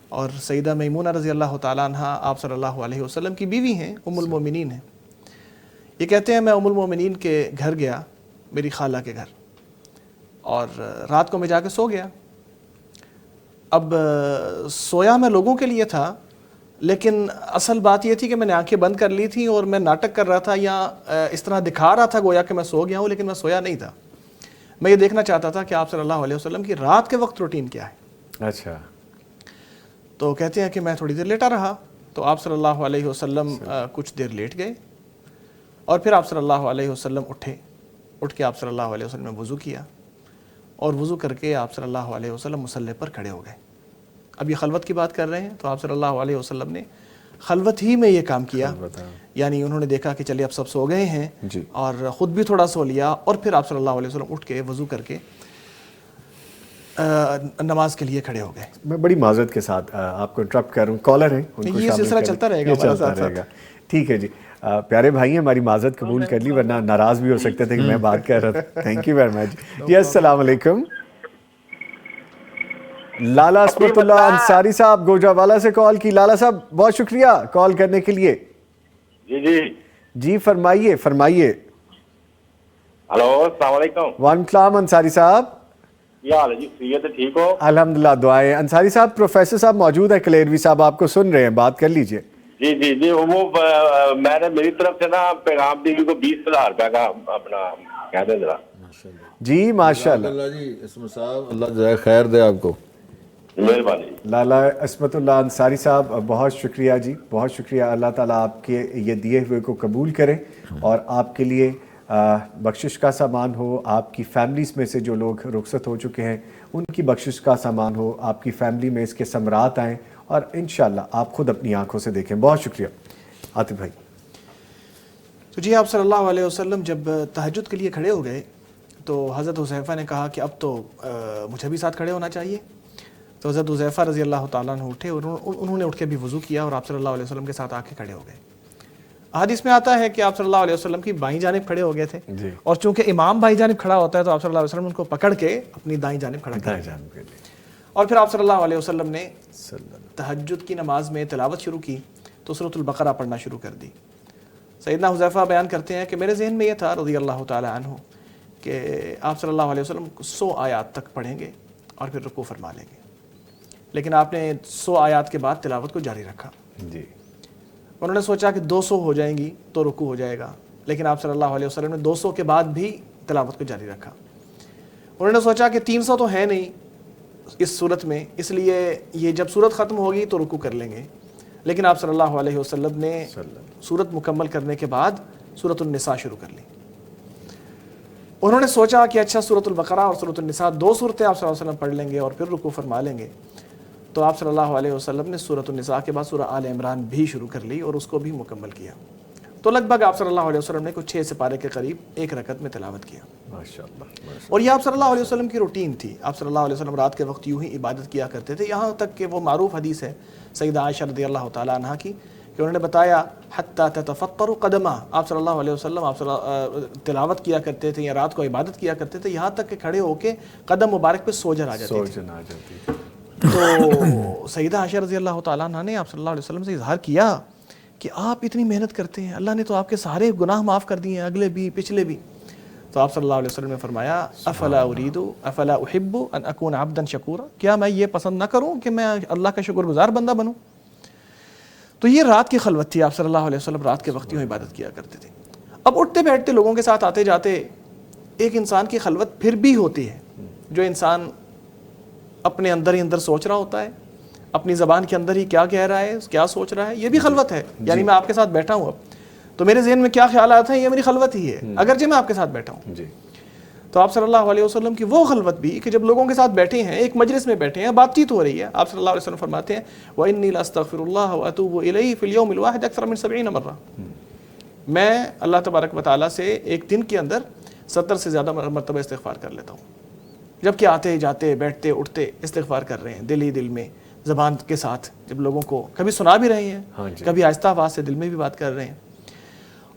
اور سیدہ میمونہ رضی اللہ تعالیٰ عنہ آپ صلی اللہ علیہ وسلم کی بیوی ہیں، ام المومنین ہیں. یہ کہتے ہیں میں ام المومنین کے گھر گیا، میری خالہ کے گھر، اور رات کو میں جا کے سو گیا. اب سویا میں لوگوں کے لیے تھا، لیکن اصل بات یہ تھی کہ میں نے آنکھیں بند کر لی تھیں اور میں ناٹک کر رہا تھا، یا اس طرح دکھا رہا تھا گویا کہ میں سو گیا ہوں، لیکن میں سویا نہیں تھا. میں یہ دیکھنا چاہتا تھا کہ آپ صلی اللہ علیہ وسلم کی رات کے وقت روٹین کیا ہے. اچھا. تو کہتے ہیں کہ میں تھوڑی دیر لیٹا رہا، تو آپ صلی اللہ علیہ وسلم کچھ دیر لیٹ گئے، اور پھر آپ صلی اللہ علیہ وسلم اٹھ کے آپ صلی اللہ علیہ وسلم نے وضو کیا، اور وضو کر کے آپ صلی اللہ علیہ وسلم مصلی پر کھڑے ہو گئے. اب یہ خلوت کی بات کر رہے ہیں، تو آپ صلی اللہ علیہ وسلم نے خلوت ہی میں یہ کام کیا. یعنی انہوں نے دیکھا کہ چلیے اب سب سو گئے ہیں، اور خود بھی تھوڑا سو لیا، اور پھر آپ صلی اللہ علیہ وسلم اٹھ کے وضو کر کے نماز کے لیے کھڑے ہو گئے. میں بڑی معذرت کے ساتھ آپ کو انٹرپٹ کر رہا ہوں، کالر ہیں، ان کو یہ سلسلہ چلتا رہے گا ہمارے ساتھ. ٹھیک ہے جی. پیارے بھائی ہیں، ہماری معذرت قبول کر لی، ورنہ ناراض بھی ہو سکتے تھے کہ میں بات کر رہا تھا. تھینک یو ویری مچ جی. السلام علیکم. لالا اسمت اللہ انصاری صاحب گوجرانوالہ سے کال کی. لالا صاحب بہت شکریہ کال کرنے کے لیے. جی فرمائیے. ہلو السلام علیکم. وعلیکم السلام انصاری صاحب. کیا حال ہے جی؟ خیریت ہے؟ ٹھیک ہو؟ الحمدللہ، دعائیں. انصاری صاحب پروفیسر صاحب موجود ہیں، کلیروی صاحب آپ کو سن رہے ہیں، بات کر لیجئے. جی وہ میں نے میری طرف سے نا پیغام ٹی وی کو 20,000 روپے کا اپنا کہہ دیں ذرا. جی ماشاءاللہ جی اسمت صاحب، اللہ جزائے خیر دے آپ کو. مہربانی. لالا اسمت اللہ انصاری صاحب بہت شکریہ جی، بہت شکریہ. اللہ تعالیٰ آپ کے یہ دیے ہوئے کو قبول کرے، اور آپ کے لیے بخشش کا سامان ہو. آپ کی فیملیز میں سے جو لوگ رخصت ہو چکے ہیں ان کی بخشش کا سامان ہو، آپ کی فیملی میں اس کے ثمرات آئیں، اور انشاءاللہ آپ خود اپنی آنکھوں سے دیکھیں. بہت شکریہ. عاطف بھائی. تو جی آپ صلی اللہ علیہ وسلم جب تہجد کے لیے کھڑے ہو گئے، تو حضرت حذیفہ نے کہا کہ اب تو مجھے بھی ساتھ کھڑے ہونا چاہیے. تو حضرت حذیفہ رضی اللہ تعالیٰ عنہ اٹھے، اور انہوں نے اٹھ کے بھی وضو کیا، اور آپ صلی اللہ علیہ وسلم کے ساتھ آ کے کھڑے ہو گئے. حدیث میں آتا ہے کہ آپ صلی اللہ علیہ وسلم کی بائیں جانب کھڑے ہو گئے تھے، اور چونکہ امام بائیں جانب کھڑا ہوتا ہے تو آپ صلی اللہ علیہ وسلم ان کو پکڑ کے اپنی دائیں جانب کھڑا کر دیا. اور پھر آپ صلی اللہ علیہ وسلم نے تہجد کی نماز میں تلاوت شروع کی، تو سورۃ البقرہ پڑھنا شروع کر دی. سیدنا حذیفہ بیان کرتے ہیں کہ میرے ذہن میں یہ تھا رضی اللہ تعالیٰ عنہ کہ آپ صلی اللہ علیہ وسلم 100 آیات تک پڑھیں گے اور پھر رکوع فرما لیں گے، لیکن آپ نے 100 آیات کے بعد تلاوت کو جاری رکھا. جی. انہوں نے سوچا کہ 200 ہو جائیں گی تو رکوع ہو جائے گا، لیکن آپ صلی اللہ علیہ وسلم نے 200 کے بعد بھی تلاوت کو جاری رکھا. انہوں نے سوچا کہ 300 تو ہے نہیں اس صورت میں، اس لیے یہ جب صورت ختم ہوگی تو رکوع کر لیں گے، لیکن آپ صلی اللہ علیہ وسلم نے صورت مکمل کرنے کے بعد سورۃ النساء شروع کر لی. انہوں نے سوچا کہ اچھا سورۃ البقرہ اور سورۃ النساء 2 صورتیں آپ صلی اللہ علیہ وسلم پڑھ لیں گے اور پھر رکوع فرما لیں گے. تو آپ صلی اللہ علیہ وسلم نے سورۃ النساء کے بعد سورہ آل عمران بھی شروع کر لی اور اس کو بھی مکمل کیا. تو لگ بھگ آپ صلی اللہ علیہ وسلم نے کچھ 6 سپارے کے قریب ایک رکعت میں تلاوت کیا. اور یہ آپ صلی اللہ علیہ وسلم کی روٹین تھی. آپ صلی اللہ علیہ وسلم رات کے وقت یوں ہی عبادت کیا کرتے تھے، یہاں تک کہ وہ معروف حدیث ہے سیدہ عائشہ رضی اللہ تعالیٰ عنہ کی کہ انہوں نے بتایا حتی تتفطر قدمہ، آپ صلی اللہ علیہ وسلم تلاوت کیا کرتے تھے یا رات کو عبادت کیا کرتے تھے یہاں تک کہ کھڑے ہو کے قدم مبارک پہ سوجن آ جاتی تھی. تو سیدہ عائشہ رضی اللہ تعالیٰ عنہ نے آپ صلی اللہ علیہ وسلم سے اظہار کیا کہ آپ اتنی محنت کرتے ہیں، اللہ نے تو آپ کے سارے گناہ معاف کر دیے ہیں، اگلے بھی پچھلے بھی. تو آپ صلی اللہ علیہ وسلم نے فرمایا افلا احب ان اکون عبدا شکورا، کیا میں یہ پسند نہ کروں کہ میں اللہ کا شکر گزار بندہ بنوں. تو یہ رات کی خلوت تھی. آپ صلی اللہ علیہ وسلم رات کے وقت یوں عبادت کیا کرتے تھے. اب اٹھتے بیٹھتے لوگوں کے ساتھ آتے جاتے ایک انسان کی خلوت پھر بھی ہوتی ہے. جو انسان اپنے اندر ہی اندر سوچ رہا ہوتا ہے, اپنی زبان کے اندر ہی کیا کہہ رہا ہے, کیا سوچ رہا ہے, یہ بھی خلوت ہے. یعنی میں آپ کے ساتھ بیٹھا ہوں اب تو میرے ذہن میں کیا خیالات ہیں, یہ میری خلوت ہی ہے, اگرچہ میں آپ کے ساتھ بیٹھا ہوں. تو آپ صلی اللہ علیہ وسلم کی وہ خلوت بھی کہ جب لوگوں کے ساتھ بیٹھے ہیں, ایک مجلس میں بیٹھے ہیں, بات چیت ہو رہی ہے, آپ صلی اللہ علیہ وسلم فرماتے ہیں وَإِنِّي لَأَسْتَغْفِرُ اللَّهَ وَأَتُوبُ إِلَيْهِ فِي الْيَوْمِ الْوَاحِدِ أَكْثَرَ مِنْ 70 مرة. میں اللہ تبارک و تعالیٰ سے ایک دن کے اندر 70 سے زیادہ مرتبہ استغفار کر لیتا ہوں. جبکہ آتے جاتے بیٹھتے اٹھتے استغفار کر رہے ہیں دل ہی دل میں, زبان کے ساتھ, جب لوگوں کو کبھی سنا بھی رہے ہیں, کبھی آہستہ آواز سے دل میں بھی بات کر رہے ہیں.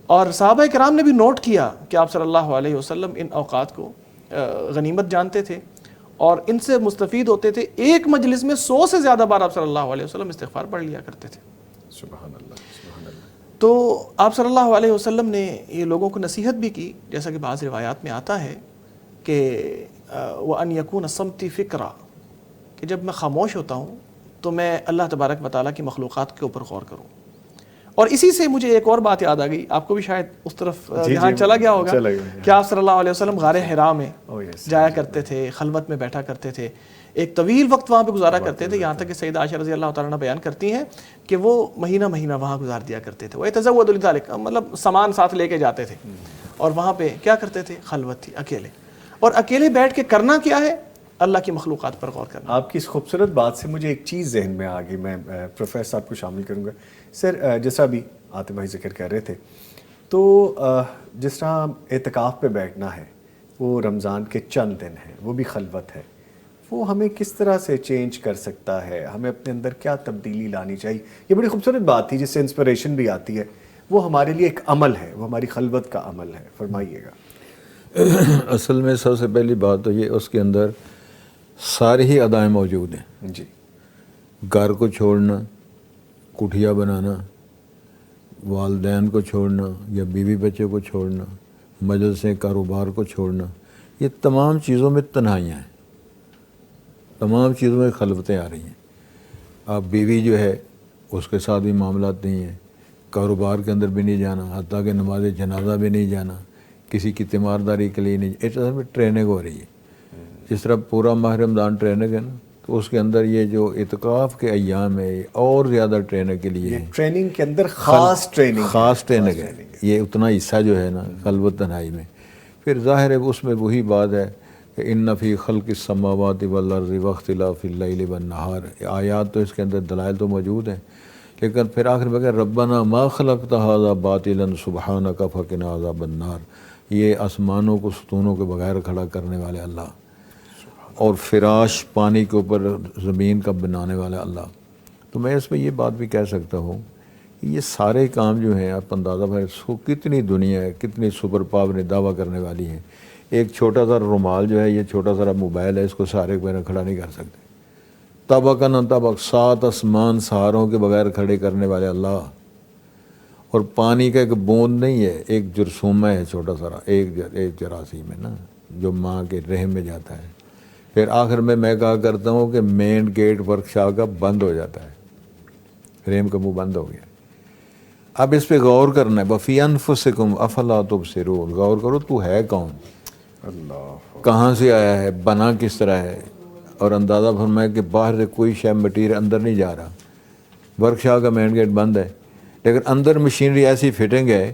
اور صحابہ کرام نے بھی نوٹ کیا کہ آپ صلی اللہ علیہ وسلم ان اوقات کو غنیمت جانتے تھے اور ان سے مستفید ہوتے تھے. ایک مجلس میں 100 سے زیادہ بار آپ صلی اللہ علیہ وسلم استغفار پڑھ لیا کرتے تھے. سبحان اللہ, سبحان اللہ. تو آپ صلی اللہ علیہ وسلم نے یہ لوگوں کو نصیحت بھی کی, جیسا کہ بعض روایات میں آتا ہے کہ وَأَنْ يَكُونَ صَمْتِي فِكْرًا, کہ جب میں خاموش ہوتا ہوں تو میں اللہ تبارک و تعالیٰ کی مخلوقات کے اوپر غور کروں. اور اسی سے مجھے ایک اور بات یاد آ گئی, آپ کو بھی شاید اس طرف دھیان چلا گیا ہوگا کہ آپ صلی اللہ علیہ وسلم غار حرا میں جایا کرتے تھے, خلوت میں بیٹھا کرتے تھے, ایک طویل وقت وہاں پہ گزارا کرتے تھے, یہاں تک کہ سیدہ عائشہ رضی اللہ تعالیٰ عنہ بیان کرتی ہیں کہ وہ مہینہ مہینہ وہاں گزار دیا کرتے تھے. وَيَتَزَوَّدُ لِذَلِكَ, مطلب سامان ساتھ لے کے جاتے تھے اور وہاں پہ کیا کرتے تھے, خلوت تھی, اکیلے. اور اکیلے بیٹھ کے کرنا کیا ہے, اللہ کی مخلوقات پر غور کرنا. آپ کی اس خوبصورت بات سے مجھے ایک چیز ذہن میں آ گئی, میں پروفیسر صاحب کو شامل کروں گا. سر جیسا بھی عاطف بھائی ذکر کر رہے تھے, تو جس طرح اعتکاف پہ بیٹھنا ہے, وہ رمضان کے چند دن ہیں, وہ بھی خلوت ہے, وہ ہمیں کس طرح سے چینج کر سکتا ہے, ہمیں اپنے اندر کیا تبدیلی لانی چاہیے؟ یہ بڑی خوبصورت بات تھی جس سے انسپریشن بھی آتی ہے. وہ ہمارے لیے ایک عمل ہے, وہ ہماری خلوت کا عمل ہے, فرمائیے گا. اصل میں سب سے پہلی بات تو یہ, اس کے اندر ساری ہی ادائیں موجود ہیں. جی, گھر کو چھوڑنا, کٹھیا بنانا, والدین کو چھوڑنا یا بیوی بچے کو چھوڑنا, مجلسیں, کاروبار کو چھوڑنا, یہ تمام چیزوں میں تنہائیاں ہیں, تمام چیزوں میں خلوتیں آ رہی ہیں. اب بیوی جو ہے اس کے ساتھ بھی معاملات نہیں ہیں, کاروبار کے اندر بھی نہیں جانا, حتیٰ کہ نماز جنازہ بھی نہیں جانا, کسی کی تیمارداری کے لیے نہیں. اس طرح میں ٹریننگ ہو رہی ہے. جس طرح پورا ماہ رمضان ٹریننگ ہے نا, تو اس کے اندر یہ جو اعتکاف کے ایام ہے اور زیادہ ٹریننگ کے لیے ہے. ٹریننگ کے اندر خاص ٹریننگ ہے. یہ اتنا حصہ جو ہے نا خلوت تنہائی میں. پھر ظاہر ہے اس میں وہی بات ہے کہ ان فی خلق السماوات والارض واختلاف اللیل والنہار, آیات تو اس کے اندر دلائل تو موجود ہیں, لیکن پھر آخر میں کہ ربنا ما خلقت ھذا باطلا سبحانک فقنا عذاب النار. یہ آسمانوں کو ستونوں کے بغیر کھڑا کرنے والے اللہ, اور فراش پانی کے اوپر زمین کا بنانے والا اللہ. تو میں اس پہ یہ بات بھی کہہ سکتا ہوں کہ یہ سارے کام جو ہیں, آپ اندازہ بھائی کتنی دنیا ہے, کتنی سپر پاور دعویٰ کرنے والی ہیں. ایک چھوٹا سا رومال جو ہے, یہ چھوٹا سا موبائل ہے, اس کو سارے کے بغیر کھڑا نہیں کر سکتے. طبق نہ طبق 7 آسمان سہاروں کے بغیر کھڑے کرنے والے اللہ. اور پانی کا ایک بوند نہیں ہے, ایک جرثومہ ہے چھوٹا سا, ایک جراثیم ہے نا, جو ماں کے رحم میں جاتا ہے. پھر آخر میں کہا کرتا ہوں کہ مین گیٹ ورک شاپ کا بند ہو جاتا ہے, رحم کا منہ بند ہو گیا. اب اس پہ غور کرنا ہے. وفی انفسکم افلا تبصرون, غور کرو تو ہے کون, اللہ کہاں سے آیا ہے, بنا کس طرح ہے, اور اندازہ فرمایا کہ باہر سے کوئی شے مٹیریل اندر نہیں جا رہا. ورک شاپ کا مین گیٹ بند ہے, لیکن اندر مشینری ایسی فٹنگ ہے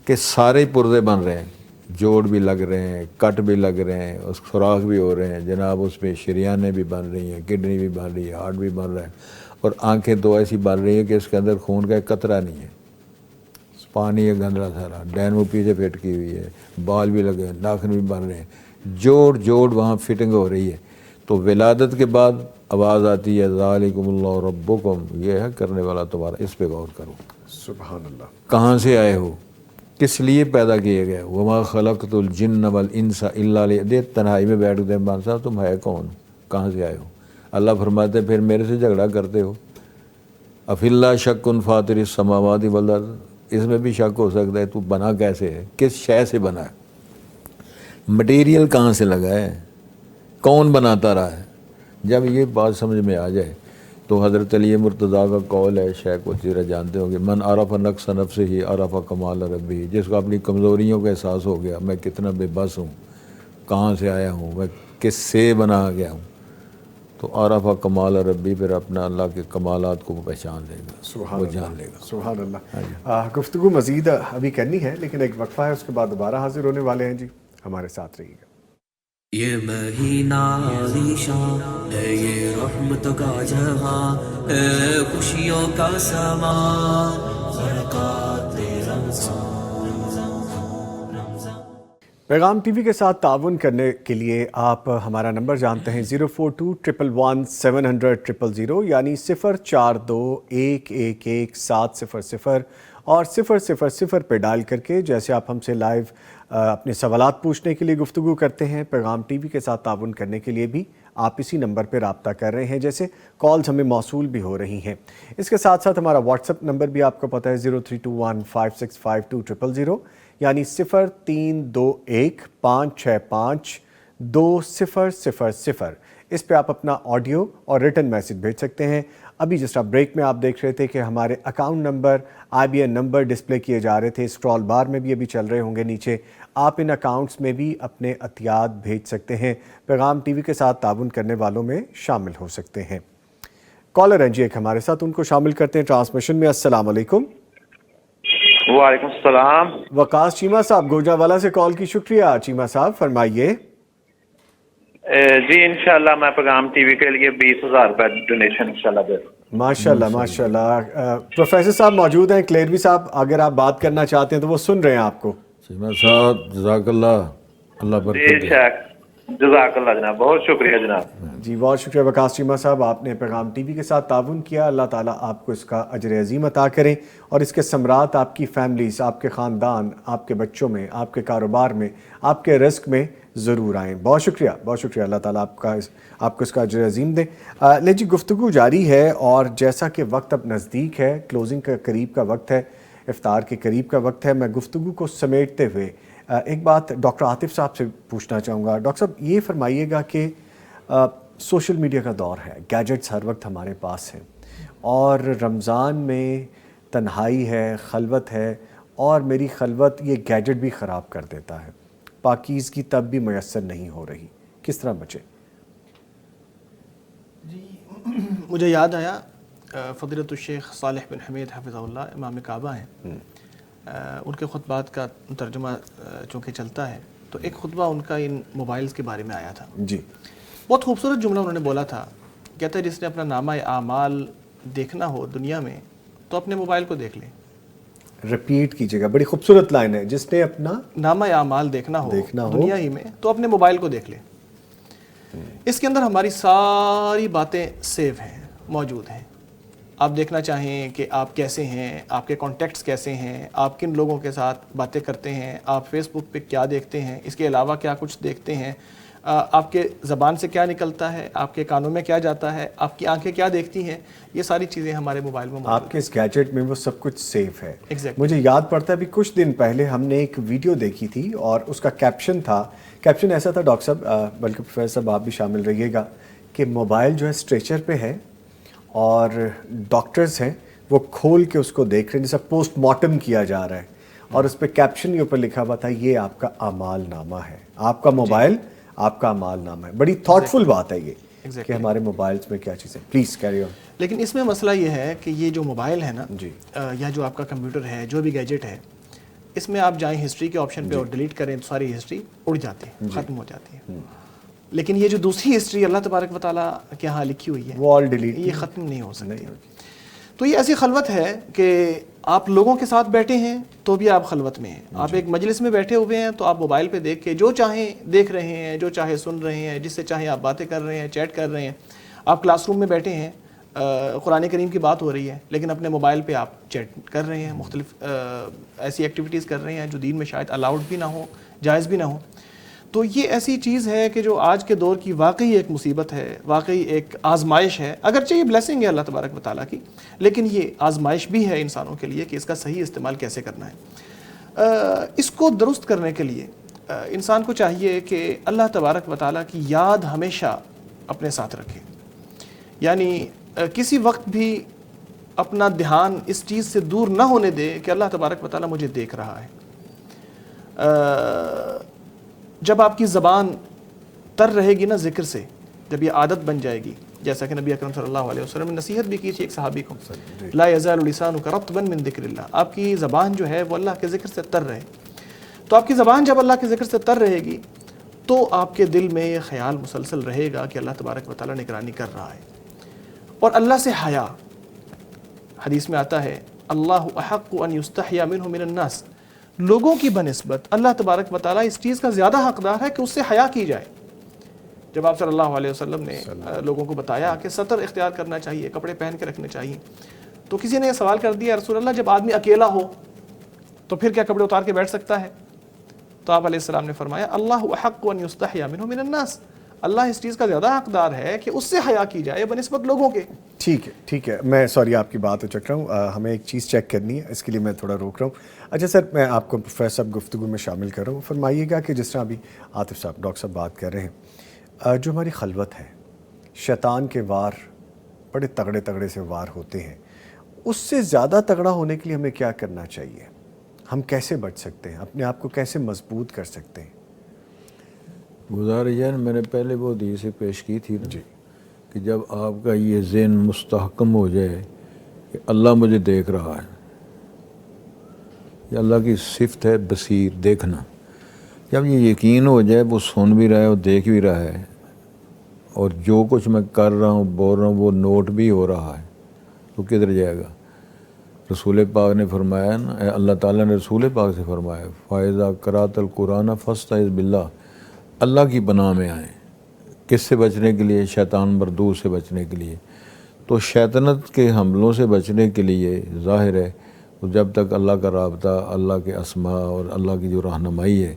کہ سارے پرزے بن رہے ہیں, جوڑ بھی لگ رہے ہیں, کٹ بھی لگ رہے ہیں, اس سوراخ بھی ہو رہے ہیں جناب, اس میں شریانیں بھی بن رہی ہیں, کڈنی بھی بن رہی ہے, ہارٹ بھی بن رہا ہے, اور آنکھیں تو ایسی بن رہی ہیں کہ اس کے اندر خون کا ایک قطرہ نہیں ہے, پانی ہے گندرا سارا, ڈینمو پیچھے فٹ کی ہوئی ہے, بال بھی لگے ہیں, ناخن بھی بن رہے ہیں, جوڑ وہاں فٹنگ ہو رہی ہے. تو ولادت کے بعد آواز آتی ہے ذالکم اللہ ربکم, یہ ہے کرنے والا تمہارا, اس پہ غور کرو. سبحان اللہ. کہاں سے آئے ہو, کس لیے پیدا کیے گئے, وما خلقت الجن والانس الا لیعبدون. تنہائی میں بیٹھ گئے, مان صاحب تم ہے کون, کہاں سے آئے ہو؟ اللہ فرماتے پھر میرے سے جھگڑا کرتے ہو. افی اللہ شک فاطر السماوات والارض, اس میں بھی شک ہو سکتا ہے تو بنا کیسے ہے, کس شے سے بنا ہے, مٹیریل کہاں سے لگا ہے, کون بناتا رہا ہے. جب یہ بات سمجھ میں آ جائے تو حضرت علی مرتضیٰ کا قول ہے، شیخ کو چیرہ جانتے ہوں گے، من عرف نقص نفسہ ہی عرف کمال ربی، جس کو اپنی کمزوریوں کا احساس ہو گیا، میں کتنا بے بس ہوں، کہاں سے آیا ہوں، میں کس سے بنا گیا ہوں، تو عرف کمال ربی، پھر اپنا اللہ کے کمالات کو وہ پہچان لے گا، وہ جان لے گا۔ سبحان اللہ۔ گفتگو مزید ابھی کرنی ہے لیکن ایک وقفہ ہے، اس کے بعد دوبارہ حاضر ہونے والے ہیں جی، ہمارے ساتھ رہیے گا۔ یہ مہینہ عالیشان ہے، یہ رحمت کا جہاں ہے، خوشیوں کا سما، برکات رمضان۔ پیغام ٹی وی کے ساتھ تعاون کرنے کے لیے آپ ہمارا نمبر جانتے ہیں 042111700 یعنی 042111700 اور 000 پہ ڈائل کر کے، جیسے آپ ہم سے لائیو اپنے سوالات پوچھنے کے لیے گفتگو کرتے ہیں، پیغام ٹی وی کے ساتھ تعاون کرنے کے لیے بھی آپ اسی نمبر پہ رابطہ کر رہے ہیں، جیسے کالز ہمیں موصول بھی ہو رہی ہیں۔ اس کے ساتھ ساتھ ہمارا واٹس ایپ نمبر بھی آپ کو پتہ ہے 0321565200 یعنی 0321565200۔ اس پہ آپ اپنا آڈیو اور ریٹن میسج بھیج سکتے ہیں۔ ابھی جس طرح بریک میں آپ دیکھ رہے تھے کہ ہمارے account number, IBN number display کیے جا رہے تھے، اسکرول بار میں بھی ابھی چل رہے ہوں گے نیچے، آپ ان اکاؤنٹس میں بھی اپنے عطیات بھیج سکتے ہیں، پیغام ٹی وی کے ساتھ تعاون کرنے والوں میں شامل ہو سکتے ہیں۔ کالر ہیں جی ایک ہمارے ساتھ، ان کو شامل کرتے ہیں ٹرانسمیشن میں۔ السلام علیکم۔ وعلیکم السلام۔ وقاص چیمہ صاحب گوجرانوالہ سے کال کی، شکریہ چیمہ صاحب، فرمائیے۔ جی انشاءاللہ میں پیغام ٹی وی کے لیے 20,000 روپے ڈونیشن انشاءاللہ دے دوں۔ ماشاءاللہ ماشاءاللہ۔ پروفیسر صاحب موجود ہیں، کلیروی صاحب اگر آپ بات کرنا چاہتے ہیں تو وہ سن رہے ہیں آپ کو۔ چیمہ صاحب جزاک اللہ، اللہ برکت جی شیخ جزاک اللہ جناب، بہت شکریہ جناب۔ جی بہت شکریہ وقاص چیمہ صاحب، آپ نے پیغام ٹی وی کے ساتھ تعاون کیا، اللہ تعالیٰ آپ کو اس کا اجر عظیم عطا کریں اور اس کے ثمرات آپ کی فیملیز، آپ کے خاندان، آپ کے بچوں میں، آپ کے کاروبار میں، آپ کے رزق میں ضرور آئیں۔ بہت شکریہ بہت شکریہ، اللہ تعالیٰ آپ کو اس کا اجر عظیم دے۔ لے جی گفتگو جاری ہے، اور جیسا کہ وقت اب نزدیک ہے، کلوزنگ کا قریب کا وقت ہے، افطار کے قریب کا وقت ہے، میں گفتگو کو سمیٹتے ہوئے ایک بات ڈاکٹر عاطف صاحب سے پوچھنا چاہوں گا۔ ڈاکٹر صاحب یہ فرمائیے گا کہ سوشل میڈیا کا دور ہے، گیجٹس ہر وقت ہمارے پاس ہیں، اور رمضان میں تنہائی ہے، خلوت ہے، اور میری خلوت یہ گیجٹ بھی خراب کر دیتا ہے، پاکیزگی تب بھی میسر نہیں ہو رہی، کس طرح بچیں؟ جی مجھے یاد آیا فضیلۃ الشیخ صالح بن حمید حفظہ اللہ امام کعبہ ہیں، ان کے خطبات کا ترجمہ چونکہ چلتا ہے، تو ایک خطبہ ان کا ان موبائلز کے بارے میں آیا تھا۔ جی بہت خوبصورت جملہ انہوں نے بولا تھا، کہتا ہے جس نے اپنا نامہ اعمال دیکھنا ہو دنیا میں تو اپنے موبائل کو دیکھ لیں۔ رپیٹ کیجیے گا، بڑی خوبصورت لائن ہے، جس نے اپنا نامہ اعمال دیکھنا ہو دنیا ہی میں تو اپنے موبائل کو دیکھ لیں۔ اس کے اندر ہماری ساری باتیں سیو ہیں، موجود ہیں۔ آپ دیکھنا چاہیں کہ آپ کیسے ہیں، آپ کے کانٹیکٹس کیسے ہیں، آپ کن لوگوں کے ساتھ باتیں کرتے ہیں، آپ فیس بک پہ کیا دیکھتے ہیں، اس کے علاوہ کیا کچھ دیکھتے ہیں، آپ کے زبان سے کیا نکلتا ہے، آپ کے کانوں میں کیا جاتا ہے، آپ کی آنکھیں کیا دیکھتی ہیں، یہ ساری چیزیں ہمارے موبائل میں موجود ہیں۔ آپ کے اس گیجٹ میں وہ سب کچھ سیو ہے۔ مجھے یاد پڑتا ہے ابھی کچھ دن پہلے ہم نے ایک ویڈیو دیکھی تھی، اور اس کا کیپشن ایسا تھا ڈاکٹر صاحب، بلکہ پروفیسر صاحب آپ بھی شامل رہیے گا، کہ موبائل جو ہے اسٹریچر پہ ہے اور ڈاکٹرز ہیں وہ کھول کے اس کو دیکھ رہے ہیں، جیسا پوسٹ مارٹم کیا جا رہا ہے، اور اس پہ کیپشن کے اوپر لکھا ہوا تھا یہ آپ کا اعمال نامہ ہے، آپ کا موبائل آپ کا اعمال نامہ ہے۔ بڑی تھاٹفل بات ہے یہ کہ ہمارے موبائلز میں کیا چیزیں۔ Please carry on. لیکن اس میں مسئلہ یہ ہے کہ یہ جو موبائل ہے نا، یا جو آپ کا کمپیوٹر ہے، جو بھی گیجٹ ہے، اس میں آپ جائیں ہسٹری کے آپشن پہ اور ڈیلیٹ کریں تو ساری ہسٹری اڑ جاتی ہے، ختم ہو جاتی ہے۔ لیکن یہ جو دوسری ہسٹری اللہ تبارک و تعالیٰ کے ہاں لکھی ہوئی ہے، وہ آل ڈیلیٹ، یہ ختم نہیں ہو سکتی۔ تو یہ ایسی خلوت ہے کہ آپ لوگوں کے ساتھ بیٹھے ہیں تو بھی آپ خلوت میں ہیں، آپ ایک مجلس میں بیٹھے ہوئے ہیں تو آپ موبائل پہ دیکھ کے جو چاہیں دیکھ رہے ہیں، جو چاہے سن رہے ہیں، جس سے چاہیں آپ باتیں کر رہے ہیں، چیٹ کر رہے ہیں۔ آپ کلاس روم میں بیٹھے ہیں، قرآن کریم کی بات ہو رہی ہے، لیکن اپنے موبائل پہ آپ چیٹ کر رہے ہیں، مختلف ایسی ایکٹیویٹیز کر رہے ہیں جو دین میں شاید الاؤڈ بھی نہ ہو، جائز بھی نہ ہو۔ تو یہ ایسی چیز ہے کہ جو آج کے دور کی واقعی ایک مصیبت ہے، واقعی ایک آزمائش ہے، اگرچہ یہ بلیسنگ ہے اللہ تبارک و تعالیٰ کی، لیکن یہ آزمائش بھی ہے انسانوں کے لیے کہ اس کا صحیح استعمال کیسے کرنا ہے۔ اس کو درست کرنے کے لیے انسان کو چاہیے کہ اللہ تبارک و تعالیٰ کی یاد ہمیشہ اپنے ساتھ رکھے، یعنی کسی وقت بھی اپنا دھیان اس چیز سے دور نہ ہونے دے کہ اللہ تبارک و تعالیٰ مجھے دیکھ رہا ہے. جب آپ کی زبان تر رہے گی نا ذکر سے، جب یہ عادت بن جائے گی، جیسا کہ نبی اکرم صلی اللہ علیہ وسلم نے نصیحت بھی کی تھی ایک صحابی کو، لا یزال لسانک رطبا من ذکر اللہ، آپ کی زبان جو ہے وہ اللہ کے ذکر سے تر رہے. تو آپ کی زبان جب اللہ کے ذکر سے تر رہے گی تو آپ کے دل میں یہ خیال مسلسل رہے گا کہ اللہ تبارک و تعالیٰ نگرانی کر رہا ہے. اور اللہ سے حیا، حدیث میں آتا ہے اللہ احق ان یستحیا منہ من الناس، لوگوں کی بنسبت اللہ تبارک و تعالیٰ اس چیز کا زیادہ حقدار ہے کہ اس سے حیا کی جائے. جب آپ صلی اللہ علیہ وسلم نے لوگوں کو بتایا کہ سطر اختیار کرنا چاہیے، کپڑے پہن کے رکھنے چاہیے، تو کسی نے یہ سوال کر دیا رسول اللہ جب آدمی اکیلا ہو تو پھر کیا کپڑے اتار کے بیٹھ سکتا ہے؟ تو آپ علیہ السلام نے فرمایا اللہ احق ان یستحیا منہ من الناس، اللہ اس چیز کا زیادہ حقدار ہے کہ اس سے حیا کی جائے بنسبت لوگوں کے. ٹھیک ہے میں سوری آپ کی بات چک رہا ہوں، ہمیں ایک چیز چیک کرنی ہے، اس کے لیے میں تھوڑا روک رہا ہوں. اچھا سر، میں آپ کو پروفیسر صاحب گفتگو میں شامل کر رہا ہوں. فرمائیے گا کہ جس طرح ابھی عاطف صاحب ڈاکٹر صاحب بات کر رہے ہیں، جو ہماری خلوت ہے، شیطان کے وار بڑے تگڑے سے وار ہوتے ہیں، اس سے زیادہ تگڑا ہونے کے لیے ہمیں کیا کرنا چاہیے؟ ہم کیسے بچ سکتے ہیں؟ اپنے آپ کو کیسے مضبوط کر سکتے ہیں؟ گزارش ہے، میں نے پہلے وہ حدیث پیش کی تھی نا کہ جب آپ کا یہ ذہن مستحکم ہو جائے کہ اللہ مجھے دیکھ رہا ہے، یہ اللہ کی صفت ہے بصیر، دیکھنا. جب یہ یقین ہو جائے وہ سن بھی رہا ہے اور دیکھ بھی رہا ہے، اور جو کچھ میں کر رہا ہوں بول رہا ہوں وہ نوٹ بھی ہو رہا ہے، تو کدھر جائے گا؟ رسول پاک نے فرمایا نا، اللہ تعالیٰ نے رسول پاک سے فرمایا فَإِذَا قَرَأْتَ الْقُرْآنَ فَاسْتَعِذْ بِاللَّهِ، اللہ کی پناہ میں آئیں. کس سے بچنے کے لیے؟ شیطان مردود سے بچنے کے لیے. تو شیطنت کے حملوں سے بچنے کے لیے ظاہر ہے جب تک اللہ کا رابطہ، اللہ کے اسماء اور اللہ کی جو رہنمائی ہے،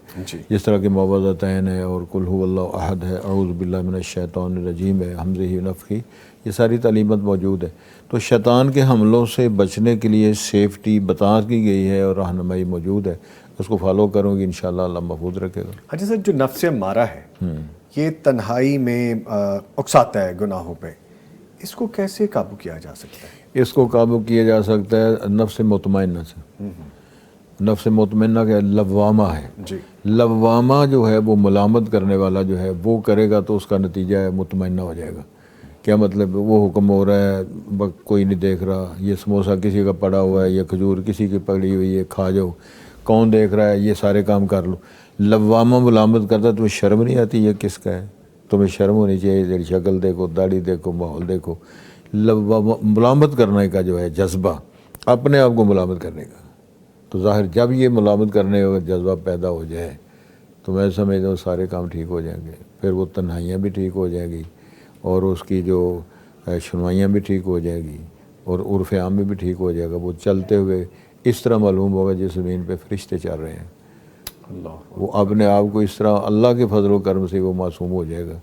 جس طرح کہ معوذتین ہے اور قل هو اللہ احد ہے، اعوذ باللہ من الشیطان الرجیم ہے، حمزہ نفخی، یہ ساری تعلیمات موجود ہے. تو شیطان کے حملوں سے بچنے کے لیے سیفٹی بتا کی گئی ہے اور رہنمائی موجود ہے. اس کو فالو کروں گی انشاءاللہ اللہ محفوظ رکھے گا. اچھا سر، جو نفس امارہ ہے یہ تنہائی میں اکساتا ہے گناہوں پہ، اس کو کیسے قابو کیا جا سکتا ہے؟ اس کو قابو کیا جا سکتا ہے نفس مطمئنہ سے. نفس مطمئنہ کا لوامہ ہے. لوامہ جو ہے وہ ملامت کرنے والا جو ہے وہ کرے گا تو اس کا نتیجہ ہے مطمئنہ ہو جائے گا. کیا مطلب؟ وہ حکم ہو رہا ہے کوئی نہیں دیکھ رہا، یہ سموسہ کسی کا پڑا ہوا ہے، یہ کھجور کسی کی پڑی ہوئی ہے، کھا جاؤ، کون دیکھ رہا ہے، یہ سارے کام کر لو. لوامہ ملامت کرتا ہے، تمہیں شرم نہیں آتی یہ کس کا ہے؟ تمہیں شرم ہونی چاہیے، تیری شکل دیکھو، داڑھی دیکھو، ماحول دیکھو. ملامت کرنے کا جو ہے جذبہ، اپنے آپ کو ملامت کرنے کا، تو ظاہر جب یہ ملامت کرنے کا جذبہ پیدا ہو جائے تو میں سمجھتا ہوں سارے کام ٹھیک ہو جائیں گے. پھر وہ تنہائیاں بھی ٹھیک ہو جائیں گی اور اس کی جو شنوائیاں بھی ٹھیک ہو جائیں گی اور عرف عام میں بھی ٹھیک ہو جائے گا. وہ چلتے ہوئے اس طرح معلوم ہوگا جس زمین پہ فرشتے چل رہے ہیں. وہ اپنے آپ کو اس طرح اللہ کے فضل و کرم سے وہ معصوم ہو جائے گا.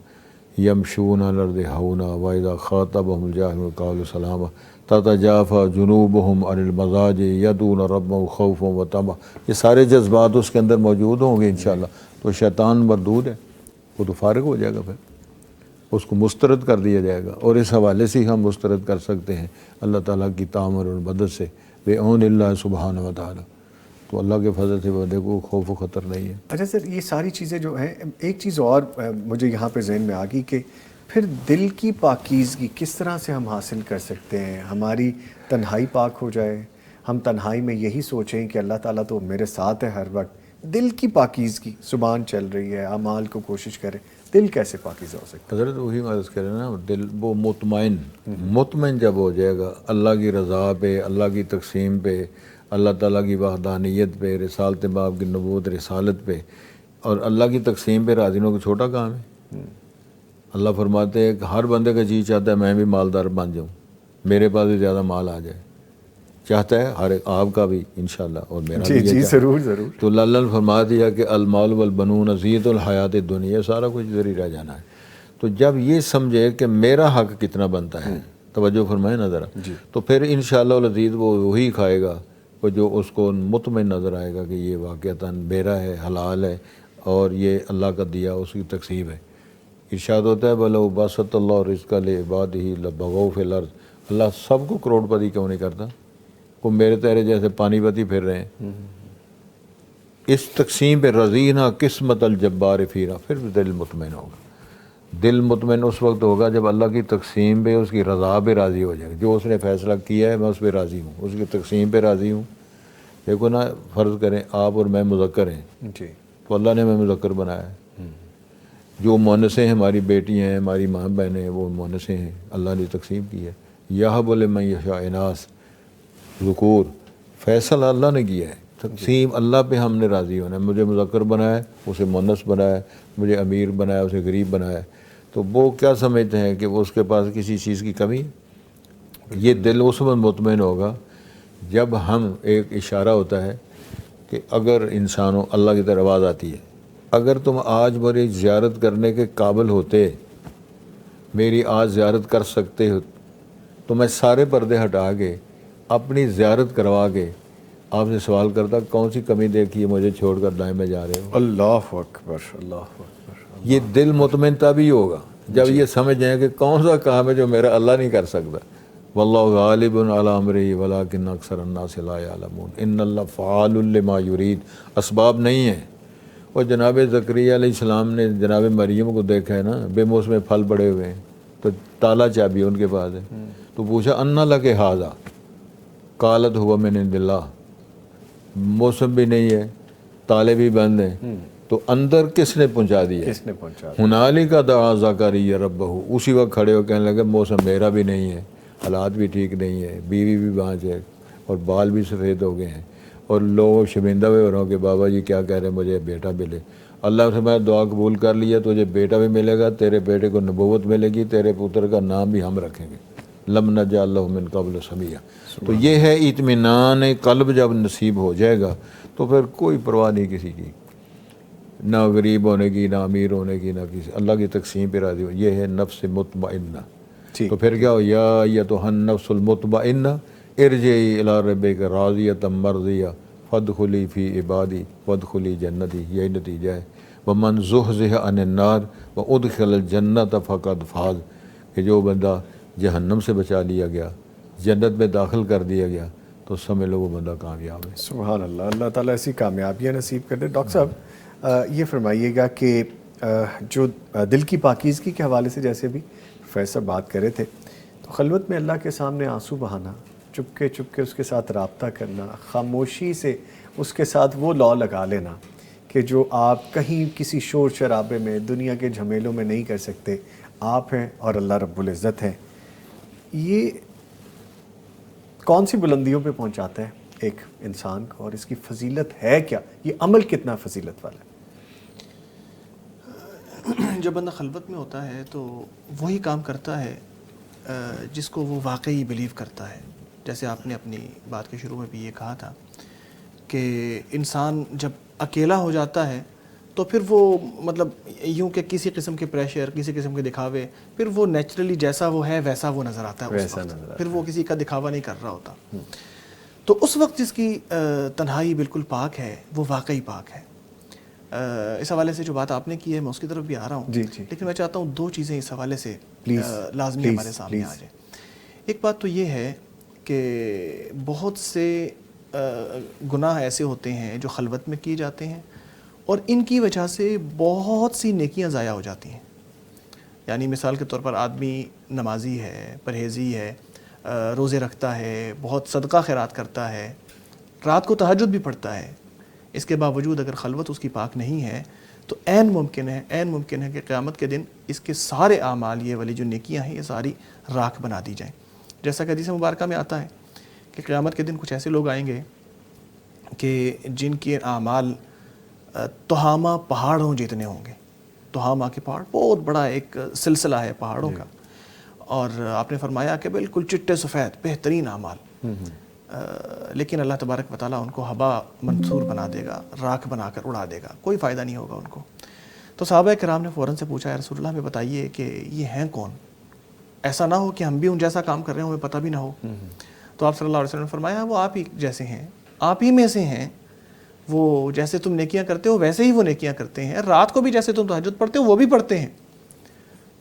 یمشون علی الارض ہونا واذا خاطبهم الجاہلون قالوا سلاما تتجافى جنوبهم عن المضاجع يدعون ربهم خوفا وطمعا. یہ سارے جذبات اس کے اندر موجود ہوں گے انشاءاللہ. تو شیطان مردود ہے، وہ تو فارغ ہو جائے گا، پھر اس کو مسترد کر دیا جائے گا. اور اس حوالے سے ہم مسترد کر سکتے ہیں اللہ تعالیٰ کی تعمر اور مدد سے، بعون اللہ سبحانہ و تعالیٰ. تو اللہ کے فضل سے بندے کو خوف و خطر نہیں ہے. اچھا سر، یہ ساری چیزیں جو ہیں، ایک چیز اور مجھے یہاں پہ ذہن میں آ گئی کہ پھر دل کی پاکیزگی کس طرح سے ہم حاصل کر سکتے ہیں؟ ہماری تنہائی پاک ہو جائے، ہم تنہائی میں یہی سوچیں کہ اللہ تعالیٰ تو میرے ساتھ ہے ہر وقت. دل کی پاکیزگی، زبان چل رہی ہے، اعمال کو کوشش کریں، دل کیسے پاکیزہ ہو سکتا ہے؟ حضرت وہی عرض کریں نا، دل وہ مطمئن جب ہو جائے گا اللہ کی رضا پہ، اللہ کی تقسیم پہ، اللہ تعالیٰ کی وحدانیت پہ، رسالت باب کی نبوت رسالت پہ اور اللہ کی تقسیم پہ راضی ہونا کوئی چھوٹا کام ہے؟ اللہ فرماتے ہیں کہ ہر بندے کا جی چاہتا ہے میں بھی مالدار بن جاؤں، میرے پاس بھی زیادہ مال آ جائے. چاہتا ہے ہر ایک، آپ کا بھی انشاءاللہ اور میرا بھی. جی ضرور ضرور. تو اللہ نے فرما دیا کہ المال والبنون زینت الحیات الدنیا، سارا کچھ ادھر ہی رہ جانا ہے. تو جب یہ سمجھے کہ میرا حق کتنا بنتا ہے، توجہ فرمائے نا ذرا، تو پھر انشاءاللہ العزیز وہ وہی کھائے گا وہ جو اس کو مطمئن نظر آئے گا کہ یہ واقعتاً میرا ہے، حلال ہے اور یہ اللہ کا دیا اس کی تقسیم ہے. ارشاد ہوتا ہے بَلَوْ بَسَطَ اللَّهُ رِزْقَ لِعِبَادِهِ لَبَغَوْا فِي الْأَرْضِ اللہ سب کو کروڑ پتی کیوں نہیں کرتا؟ وہ میرے تیرے جیسے پانی پتی پھر رہے ہیں. اس تقسیم پہ رضینا قسمت الجبار فیرا، پھر دل مطمئن ہوگا. دل مطمئن اس وقت ہوگا جب اللہ کی تقسیم پہ اس کی رضا پہ راضی ہو جائے گا. جو اس نے فیصلہ کیا ہے میں اس پہ راضی ہوں، اس کی تقسیم پہ راضی ہوں. دیکھو نا، فرض کریں آپ اور میں مذکر ہیں جی، تو اللہ نے ہمیں مذکر بنایا ہے. جو مونسیں ہیں، ہماری بیٹی ہیں، ہماری ماں بہنیں ہیں، وہ مونسیں ہیں، اللہ نے تقسیم کی ہے. یہب لمن یشاء اناث ذکور، فیصلہ اللہ نے کیا ہے. تقسیم اللہ پہ ہم نے راضی ہونا ہے. مجھے مذکر بنایا ہے، اسے مونس بنایا ہے، مجھے امیر بنایا، اسے غریب بنایا ہے. تو وہ کیا سمجھتے ہیں کہ وہ اس کے پاس کسی چیز کی کمی ہے؟ یہ دل اس وقت مطمئن ہوگا جب ہم، ایک اشارہ ہوتا ہے کہ اگر انسانوں، اللہ کی طرف آواز آتی ہے، اگر تم آج میری زیارت کرنے کے قابل ہوتے، میری آج زیارت کر سکتے ہو، تو میں سارے پردے ہٹا کے اپنی زیارت کروا کے آپ سے سوال کرتا کون سی کمی دیکھی ہے مجھے چھوڑ کر دائیں میں جا رہے ہو. اللہ اکبر، اللہ اکبر. یہ دل مطمئن تبھی ہوگا جب یہ سمجھ جائیں کہ کون سا کام ہے جو میرا اللہ نہیں کر سکتا. واللہ غالب علی امرہ ولکن اکثر الناس لا یعلمون. ان اللہ فعال لما یرید. اسباب نہیں ہیں. اور جناب زکریا علیہ السلام نے جناب مریم کو دیکھا ہے نا، بے موسم پھل پڑے ہوئے ہیں، تو تالا چابی ان کے پاس ہے. تو پوچھا انا لک ھذا، قالت ہوا من عند اللہ. موسم بھی نہیں ہے، تالے بھی بند ہیں، تو اندر کس نے پہنچا دیا؟ کس نے پہنچا؟ ہنالک دعا زکریا ربہ. اسی وقت کھڑے ہو کہنے لگے موسم میرا بھی نہیں ہے، حالات بھی ٹھیک نہیں ہے، بیوی بھی بانج ہے، اور بال بھی سفید ہو گئے ہیں، اور لوگ شرمندہ ہوئے ہو رہے ہوں کہ بابا جی کیا کہہ رہے ہیں، مجھے بیٹا ملے. اللہ سے میں دعا قبول کر لیا، تجھے بیٹا بھی ملے گا، تیرے بیٹے کو نبوت ملے گی، تیرے پتر کا نام بھی ہم رکھیں گے. لم نجعل لہ من قبل سمیہ. تو یہ ہے اطمینان قلب. جب نصیب ہو جائے گا تو پھر کوئی پرواہ نہیں کسی کی، نہ غریب ہونے کی، نہ امیر ہونے کی، نہ کسی. اللہ کی تقسیم پہ راضی ہو. یہ ہے نفس مطمئنہ. تو پھر کیا ہو؟ یا ایتھا النفس المطمئنہ ارجعی الی ربک راضیۃ مرضیہ فادخلی فی عبادی وادخلی جنتی. یہی نتیجہ ہے. ومن زحزح عن النار وادخل الجنۃ فقد فاز. کہ جو بندہ جہنم سے بچا لیا گیا، جنت میں داخل کر دیا گیا، تو سمجھ لو وہ بندہ کامیاب ہے. سبحان اللہ. اللہ تعالیٰ ایسی کامیابیاں نصیب کر دے. ڈاکٹر صاحب یہ فرمائیے گا کہ جو دل کی پاکیزگی کے حوالے سے جیسے بھی پروفیسر بات کر رہے تھے، تو خلوت میں اللہ کے سامنے آنسو بہانا، چپکے چپکے اس کے ساتھ رابطہ کرنا، خاموشی سے اس کے ساتھ وہ لا لگا لینا کہ جو آپ کہیں کسی شور شرابے میں، دنیا کے جھمیلوں میں نہیں کر سکتے. آپ ہیں اور اللہ رب العزت ہیں. یہ کون سی بلندیوں پہ پہنچاتا ہے ایک انسان کو، اور اس کی فضیلت ہے کیا؟ یہ عمل کتنا فضیلت والا ہے؟ جب بندہ خلوت میں ہوتا ہے تو وہی کام کرتا ہے جس کو وہ واقعی بلیو کرتا ہے. جیسے آپ نے اپنی بات کے شروع میں بھی یہ کہا تھا کہ انسان جب اکیلا ہو جاتا ہے تو پھر وہ مطلب یوں کہ کسی قسم کے پریشر، کسی قسم کے دکھاوے، پھر وہ نیچرلی جیسا وہ ہے ویسا وہ نظر آتا ہے اس وقت. پھر وہ کسی کا دکھاوا نہیں کر رہا ہوتا. تو اس وقت جس کی تنہائی بالکل پاک ہے وہ واقعی پاک ہے. اس حوالے سے جو بات آپ نے کی ہے میں اس کی طرف بھی آ رہا ہوں، لیکن میں چاہتا ہوں دو چیزیں اس حوالے سے لازمی ہمارے سامنے آ جائیں. ایک بات تو یہ ہے کہ بہت سے گناہ ایسے ہوتے ہیں جو خلوت میں کیے جاتے ہیں، اور ان کی وجہ سے بہت سی نیکیاں ضائع ہو جاتی ہیں. یعنی مثال کے طور پر آدمی نمازی ہے، پرہیزی ہے، روزے رکھتا ہے، بہت صدقہ خیرات کرتا ہے، رات کو تہجد بھی پڑھتا ہے. اس کے باوجود اگر خلوت اس کی پاک نہیں ہے تو عین ممکن ہے کہ قیامت کے دن اس کے سارے اعمال، یہ والی جو نیکیاں ہیں، یہ ساری راکھ بنا دی جائیں. جیسا کہ حدیث مبارکہ میں آتا ہے کہ قیامت کے دن کچھ ایسے لوگ آئیں گے کہ جن کے اعمال تہامہ پہاڑوں جتنے ہوں گے. تہامہ کے پہاڑ بہت بڑا ایک سلسلہ ہے پہاڑوں کا، اور آپ نے فرمایا کہ بالکل چٹے سفید بہترین اعمال، لیکن اللہ تبارک و تعالیٰ ان کو ہبا منصور بنا دے گا، راکھ بنا کر اڑا دے گا، کوئی فائدہ نہیں ہوگا ان کو. تو صحابہ کرام نے فوراً سے پوچھا، یا رسول اللہ ہمیں بتائیے کہ یہ ہیں کون؟ ایسا نہ ہو کہ ہم بھی ان جیسا کام کر رہے ہوں، ہمیں پتہ بھی نہ ہو. تو آپ صلی اللہ علیہ وسلم نے فرمایا وہ آپ ہی جیسے ہیں، آپ ہی میں سے ہیں. وہ جیسے تم نیکیاں کرتے ہو ویسے ہی وہ نیکیاں کرتے ہیں، رات کو بھی جیسے تم تہجد پڑھتے ہو وہ بھی پڑھتے ہیں.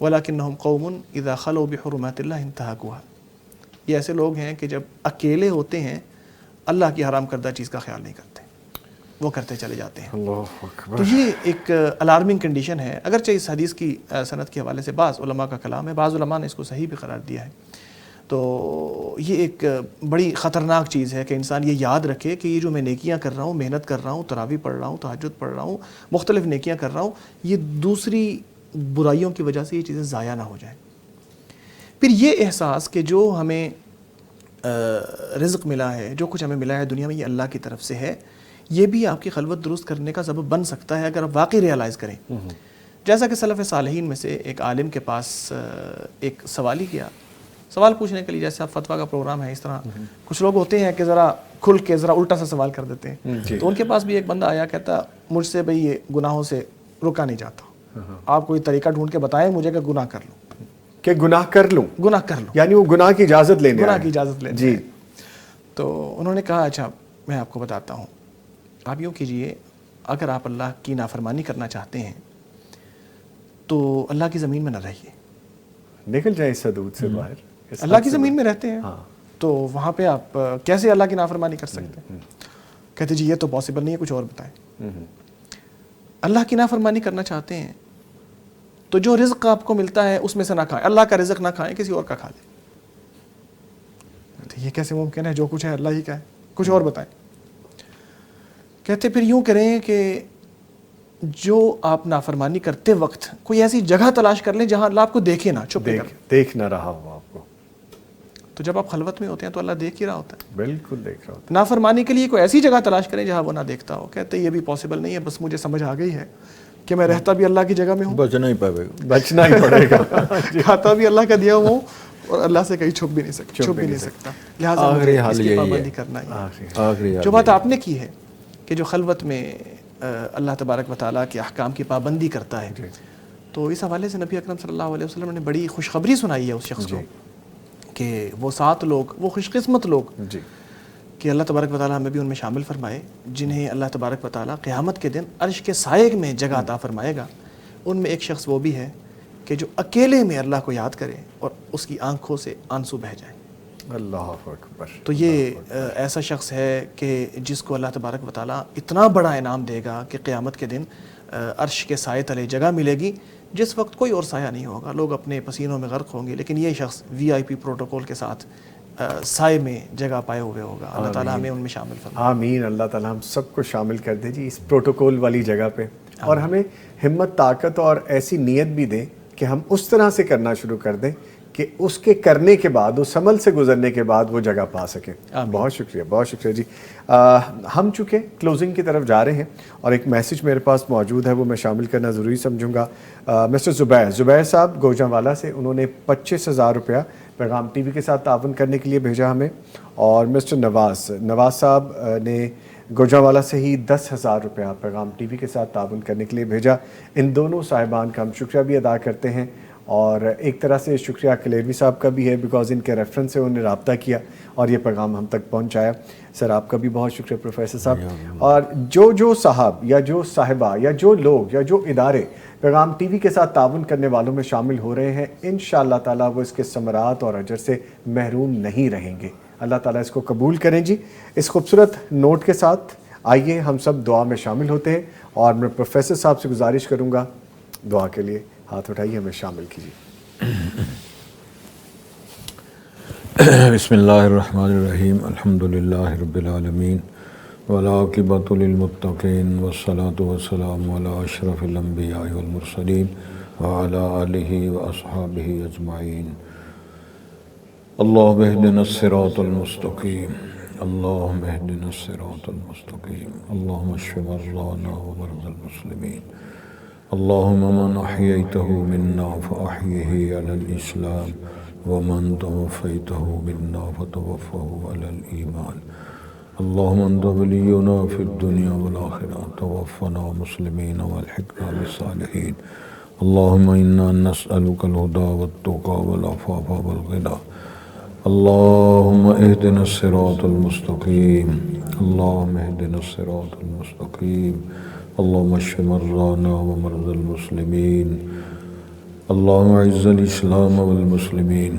وَلَكِنَّهُمْ قَوْمٌ إِذَا خَلَوْا بِحُرُمَاتِ اللَّهِ انْتَهَكُوهَا. یہ ایسے لوگ ہیں کہ جب اکیلے ہوتے ہیں اللہ کی حرام کردہ چیز کا خیال نہیں کرتے، وہ کرتے چلے جاتے ہیں. اللہ اکبر. تو یہ ایک الارمنگ کنڈیشن ہے. اگرچہ اس حدیث کی سند کے حوالے سے بعض علماء کا کلام ہے، بعض علماء نے اس کو صحیح بھی قرار دیا ہے. تو یہ ایک بڑی خطرناک چیز ہے کہ انسان یہ یاد رکھے کہ یہ جو میں نیکیاں کر رہا ہوں، محنت کر رہا ہوں، تراویح پڑھ رہا ہوں، تہجد پڑھ رہا ہوں، مختلف نیکیاں کر رہا ہوں، یہ دوسری برائیوں کی وجہ سے یہ چیزیں ضائع نہ ہو جائیں. پھر یہ احساس کہ جو ہمیں رزق ملا ہے، جو کچھ ہمیں ملا ہے دنیا میں، یہ اللہ کی طرف سے ہے، یہ بھی آپ کی خلوت درست کرنے کا سبب بن سکتا ہے اگر آپ واقعی ریالائز کریں. جیسا کہ سلف صالحین میں سے ایک عالم کے پاس ایک سوالی گیا، سوال پوچھنے کے لیے، جیسے آپ فتویٰ کا پروگرام ہے اس طرح کچھ لوگ ہوتے ہیں کہ ذرا کھل کے ذرا الٹا سا سوال کر دیتے ہیں. تو ان کے پاس بھی ایک بندہ آیا، کہتا مجھ سے بھئی یہ گناہوں سے رکا نہیں جاتا، آپ کوئی طریقہ ڈھونڈ کے بتائیں مجھے کہ گناہ کر لوں. کہ گناہ کر لوں؟ گناہ کر لوں، یعنی وہ گناہ کی اجازت لینے، گناہ کی اجازت لینے. جی. تو انہوں نے کہا اچھا میں آپ کو بتاتا ہوں، آپ یوں کیجئے، اگر آپ اللہ کی نافرمانی کرنا چاہتے ہیں تو اللہ کی زمین میں نہ رہیے، نکل جائیں اس حدود سے باہر. اللہ کی زمین میں رہتے ہیں تو وہاں پہ آپ کیسے اللہ کی نافرمانی کر سکتے ہیں؟ کہتے جی یہ تو پاسبل نہیں ہے، کچھ اور بتائیں. اللہ کی نافرمانی کرنا چاہتے ہیں تو جو رزق آپ کو ملتا ہے اس میں سے نہ کھائیں، اللہ کا رزق نہ کھائیں، کسی اور کا کھا لیں. یہ کیسے ممکن ہے؟ جو کچھ ہے اللہ ہی کا ہے، کچھ اور بتائیں. کہتے پھر یوں کریں کہ جو آپ نافرمانی کرتے وقت کوئی ایسی جگہ تلاش کر لیں جہاں اللہ آپ کو دیکھے نہ، چھپے کر دیکھ نہ رہا ہو آپ کو. تو جب آپ خلوت میں ہوتے ہیں تو اللہ دیکھ ہی رہا ہوتا ہے. بالکل دیکھ رہا ہوتا ہے. نافرمانی کے لیے کوئی ایسی جگہ تلاش کریں جہاں وہ نہ دیکھتا ہو. کہتے یہ بھی پاسبل نہیں ہے، بس مجھے سمجھ آ گئی ہے کہ میں رہتا بھی اللہ کی جگہ میں ہوں، بچنا ہی پڑے گا، بچنا ہی پڑے گا. کھاتا بھی اللہ کا دیا ہوا ہوں اور اللہ سے کہیں چھپ بھی نہیں سکتا. لہٰذا مجھے اس کی پابندی کرنا ہی. جو بات آپ نے کی ہے کہ جو خلوت میں اللہ تبارک و تعالیٰ کے احکام کی پابندی کرتا ہے، تو اس حوالے سے نبی اکرم صلی اللہ علیہ وسلم نے بڑی خوشخبری سنائی ہے اس شخص کو کہ وہ 7 لوگ، وہ خوش قسمت لوگ کہ اللہ تبارک و تعالیٰ ہمیں بھی ان میں شامل فرمائے، جنہیں اللہ تبارک و تعالیٰ قیامت کے دن عرش کے سائے میں جگہ عطا فرمائے گا. ان میں ایک شخص وہ بھی ہے کہ جو اکیلے میں اللہ کو یاد کرے اور اس کی آنکھوں سے آنسو بہہ جائیں. اللہ اکبر. تو یہ ایسا شخص ہے کہ جس کو اللہ تبارک و تعالیٰ اتنا بڑا انعام دے گا کہ قیامت کے دن عرش کے سائے تلے جگہ ملے گی جس وقت کوئی اور سایہ نہیں ہوگا، لوگ اپنے پسینوں میں غرق ہوں گے، لیکن یہ شخص VIP پروٹوکول کے ساتھ سائے میں جگہ پائے ہوئے ہوگا. اللہ تعالیٰ ہمیں ان میں شامل فرمائے. آمین. اللہ تعالیٰ ہم سب کو شامل کر دے جی اس پروٹوکول والی جگہ پہ، اور ہمیں ہمت، طاقت اور ایسی نیت بھی دیں کہ ہم اس طرح سے کرنا شروع کر دیں کہ اس کے کرنے کے بعد، اس عمل سے گزرنے کے بعد وہ جگہ پا سکیں. بہت شکریہ، بہت شکریہ جی. ہم چونکہ کلوزنگ کی طرف جا رہے ہیں اور ایک میسیج میرے پاس موجود ہے، وہ میں شامل کرنا ضروری سمجھوں گا. مسٹر زبیر صاحب گوجرانوالہ سے، انہوں نے 25,000 روپیہ پیغام ٹی وی کے ساتھ تعاون کرنے کے لیے بھیجا ہمیں. اور مسٹر نواز صاحب نے گوجرانوالہ سے ہی 10,000 روپیہ پیغام ٹی وی کے ساتھ تعاون کرنے کے لیے بھیجا. ان دونوں صاحبان کا ہم شکریہ بھی ادا کرتے ہیں، اور ایک طرح سے شکریہ کلیروی صاحب کا بھی ہے، بیکاز ان کے ریفرنس سے انہوں نے رابطہ کیا اور یہ پیغام ہم تک پہنچایا. سر آپ کا بھی بہت شکریہ پروفیسر صاحب. اور جو صاحب یا جو صاحبہ یا جو لوگ یا جو ادارے پیغام ٹی وی کے ساتھ تعاون کرنے والوں میں شامل ہو رہے ہیں، انشاءاللہ تعالیٰ وہ اس کے ثمرات اور اجر سے محروم نہیں رہیں گے. اللہ تعالیٰ اس کو قبول کریں جی. اس خوبصورت نوٹ کے ساتھ آئیے ہم سب دعا میں شامل ہوتے ہیں، اور میں پروفیسر صاحب سے گزارش کروں گا دعا کے لیے ہاتھ اٹھائیے، ہمیں شامل کیجیے. بسم اللہ الرحمن الرحیم. الحمدللہ رب العالمین والعاقبۃ للمتقین والصلاة والسلام علی اشرف الانبیاء والمرسلین وعلی آلہ واصحابہ اجمعین. اللہم اہدنا الصراط المستقیم، اللہم اہدنا الصراط المستقیم، اللہم اشف مرضانا ومرضى المسلمین، اللہم من احییتہ منا فاحیہ علی الاسلام ومن توفیتہ منا فتوفہ علی الایمان. اللہم انت ولینا فی الدنیا والآخرہ توفنا مسلمین والحقنا بالصالحین. اللہم انا نسألک الہدی والتقی والعفاف والغنی. اللہم اہدنا الصراط المستقیم، اللہم اہدنا الصراط المستقیم، اللہم اشف مرضانا ومرضى المسلمین، اللہم اعز الاسلام والمسلمین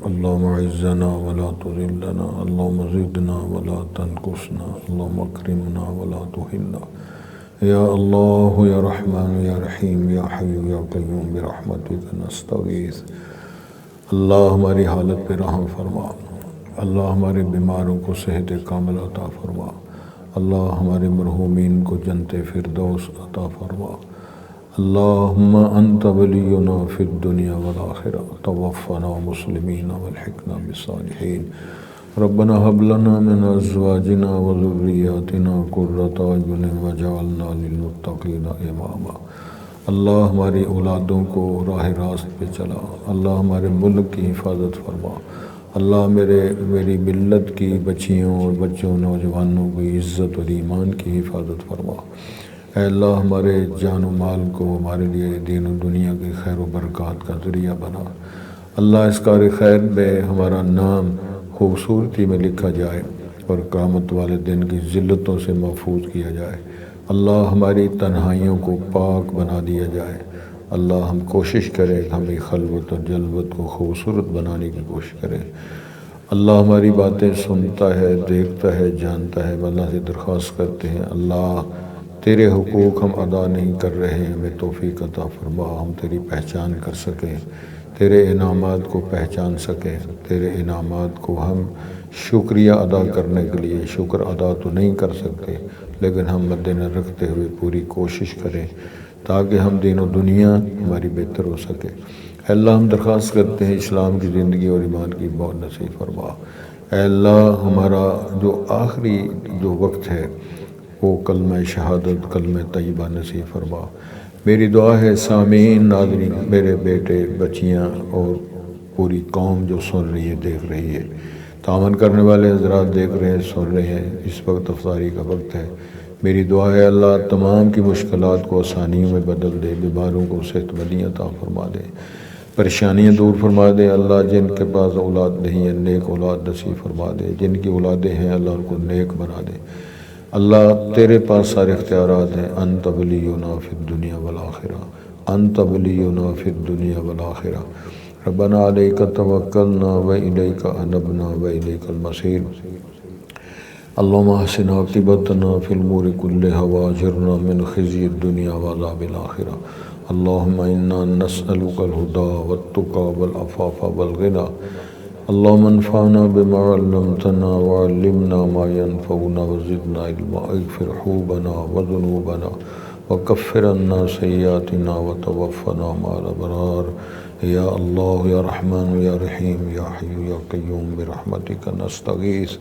اللهم اعزنا ولا تذلنا اللهم زدنا ولا تنقصنا اللهم اكرمنا ولا تهنا یا اللہ یا رحمان یا رحیم یا حی یا قیوم برحمتک نستغیث. اللہ ہماری حالت پہ رحم فرما. اللہ ہمارے بیماروں کو صحت کامل عطا فرما. اللہ ہمارے مرحومین کو جنت فردوس عطا فرما. اللہم انت ولینا فی الدنیا والآخرہ توفنا مسلمین والحقنا بالصالحین. ربنا هب لنا من ازواجنا وذریاتنا قرۃ اعین واجعلنا للمتقین اماما. اللہ ہماری اولادوں کو راہ راست پہ چلا. اللہ ہمارے ملک کی حفاظت فرما. اللہ میری ملت کی بچیوں اور بچوں نوجوانوں کی عزت اور ایمان کی حفاظت فرما. اے اللہ ہمارے جان و مال کو ہمارے لیے دین و دنیا کی خیر و برکات کا ذریعہ بنا. اللہ اس کار خیر میں ہمارا نام خوبصورتی میں لکھا جائے اور قیامت والے دن کی ذلتوں سے محفوظ کیا جائے. اللہ ہماری تنہائیوں کو پاک بنا دیا جائے. اللہ ہم کوشش کریں کہ ہمیں خلوت اور جلوت کو خوبصورت بنانے کی کوشش کریں. اللہ ہماری باتیں سنتا ہے، دیکھتا ہے، جانتا ہے. اللہ سے درخواست کرتے ہیں اللہ تیرے حقوق ہم ادا نہیں کر رہے ہیں، ہمیں توفیق عطا فرما. ہم تیری پہچان کر سکیں، تیرے انعامات کو پہچان سکیں. تیرے انعامات کو ہم شکریہ ادا کرنے کے لیے شکر ادا تو نہیں کر سکتے، لیکن ہم مد نظر رکھتے ہوئے پوری کوشش کریں تاکہ ہم دین و دنیا ہماری بہتر ہو سکے. اللہ ہم درخواست کرتے ہیں اسلام کی زندگی اور ایمان کی بہت نصیب فرما. اے اللہ ہمارا جو آخری جو وقت ہے وہ کلمہ شہادت کلمہ طیبہ نصیب فرما. میری دعا ہے سامعین، ناظرین، میرے بیٹے، بچیاں اور پوری قوم جو سن رہی ہے، دیکھ رہی ہے، تعاون کرنے والے حضرات دیکھ رہے ہیں، سن رہے ہیں. اس وقت افطاری کا وقت ہے. میری دعا ہے اللہ تمام کی مشکلات کو آسانیوں میں بدل دے. بیماروں کو صحت مندی عطا فرما دے، پریشانیاں دور فرما دے. اللہ جن کے پاس اولاد نہیں ہے نیک اولاد نصیب فرما دے. جن کی اولادیں ہیں اللہ ان کو نیک بنا دے. اللہ تیرے پاس سارے اختیارات ہیں. انت ولینا فی الدنیا والآخرہ انت ولینا فی الدنیا والآخرہ. ربنا علیک توکلنا والیک انبنا والیک المصیر. اللہم احسن عاقبتنا فی الامور کلها واجرنا من خزی الدنیا وعذاب الآخرہ. اللہم انا نسألک الہدی والتقی والعفاف والغنی. اللہم انفعنا بما علمتنا وعلمنا ما ينفعنا وزدنا علما. اغفر حوبنا وذنوبنا وکفر عنا سیئاتنا وتوفنا مع الابرار. یا اللہ یا رحمان یا رحیم یا حی یا قیوم برحمتک نستغیث.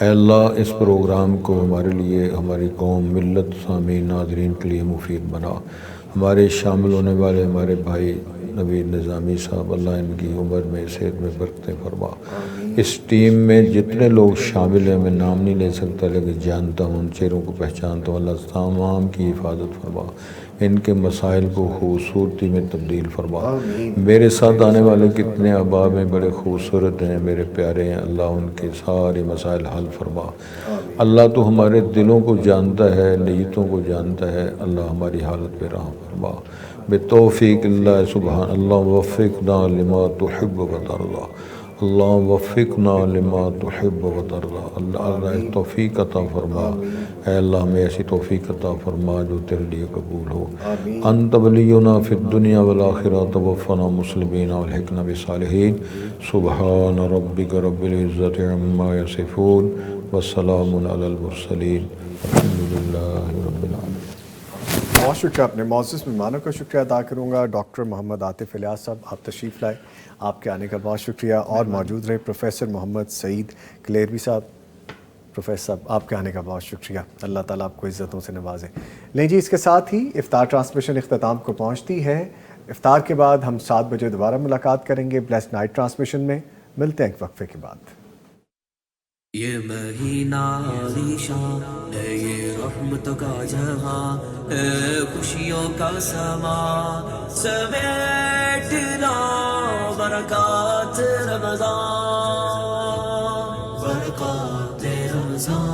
اے اللہ اس پروگرام کو ہمارے لیے، ہماری قوم، ملت، سامعین، ناظرین کے لیے مفید بنا. ہمارے شامل ہونے والے ہمارے بھائی نوید نظامی صاحب، اللہ ان کی عمر میں صحت میں برکتیں فرما. اس ٹیم میں جتنے لوگ شامل ہیں میں نام نہیں لے سکتا لیکن جانتا ہوں، ان چہروں کو پہچانتا ہوں. اللہ تمام کی حفاظت فرما. ان کے مسائل کو خوبصورتی میں تبدیل فرما. میرے ساتھ آنے والے کتنے احباب ہیں، بڑے خوبصورت ہیں، میرے پیارے ہیں. اللہ ان کے سارے مسائل حل فرما. اللہ تو ہمارے دلوں کو جانتا ہے، نیتوں کو جانتا ہے. اللہ ہماری حالت پہ رحم فرما. بتوفیق اللہ سبحان اللہ وفقنا لما تحب و ترضى. اللہ وفقنا لما تحب و ترضى. اللہ توفیق عطا فرما. اے اللہ ہمیں ایسی توفیق عطا فرما جو تیرے لیے قبول ہو. انت ولینا فی الدنیا والآخرہ توفنا مسلمین والحقنا بالصالحین. سبحان ربک رب العزت عما یصفون والسلام علی المرسلین الحمد للہ رب العالمین. بہت شکریہ. اپنے معزز مہمانوں کا شکریہ ادا کروں گا. ڈاکٹر محمد عاطف الیاس صاحب آپ تشریف لائے، آپ کے آنے کا بہت شکریہ. اور موجود رہے پروفیسر محمد سعید کلیروی صاحب. پروفیسر صاحب آپ کے آنے کا بہت شکریہ. اللہ تعالیٰ آپ کو عزتوں سے نوازے. لیں جی، اس کے ساتھ ہی افطار ٹرانسمیشن اختتام کو پہنچتی ہے. افطار کے بعد ہم 7 بجے دوبارہ ملاقات کریں گے بلیسڈ نائٹ ٹرانسمیشن میں. ملتے ہیں ایک وقفے کے بعد. یہ مہینہ عالیشان ہے، یہ رحمت کا جہاں ہے، خوشیوں کا سما سمیٹنا برکات رمضان، برکات رمضان.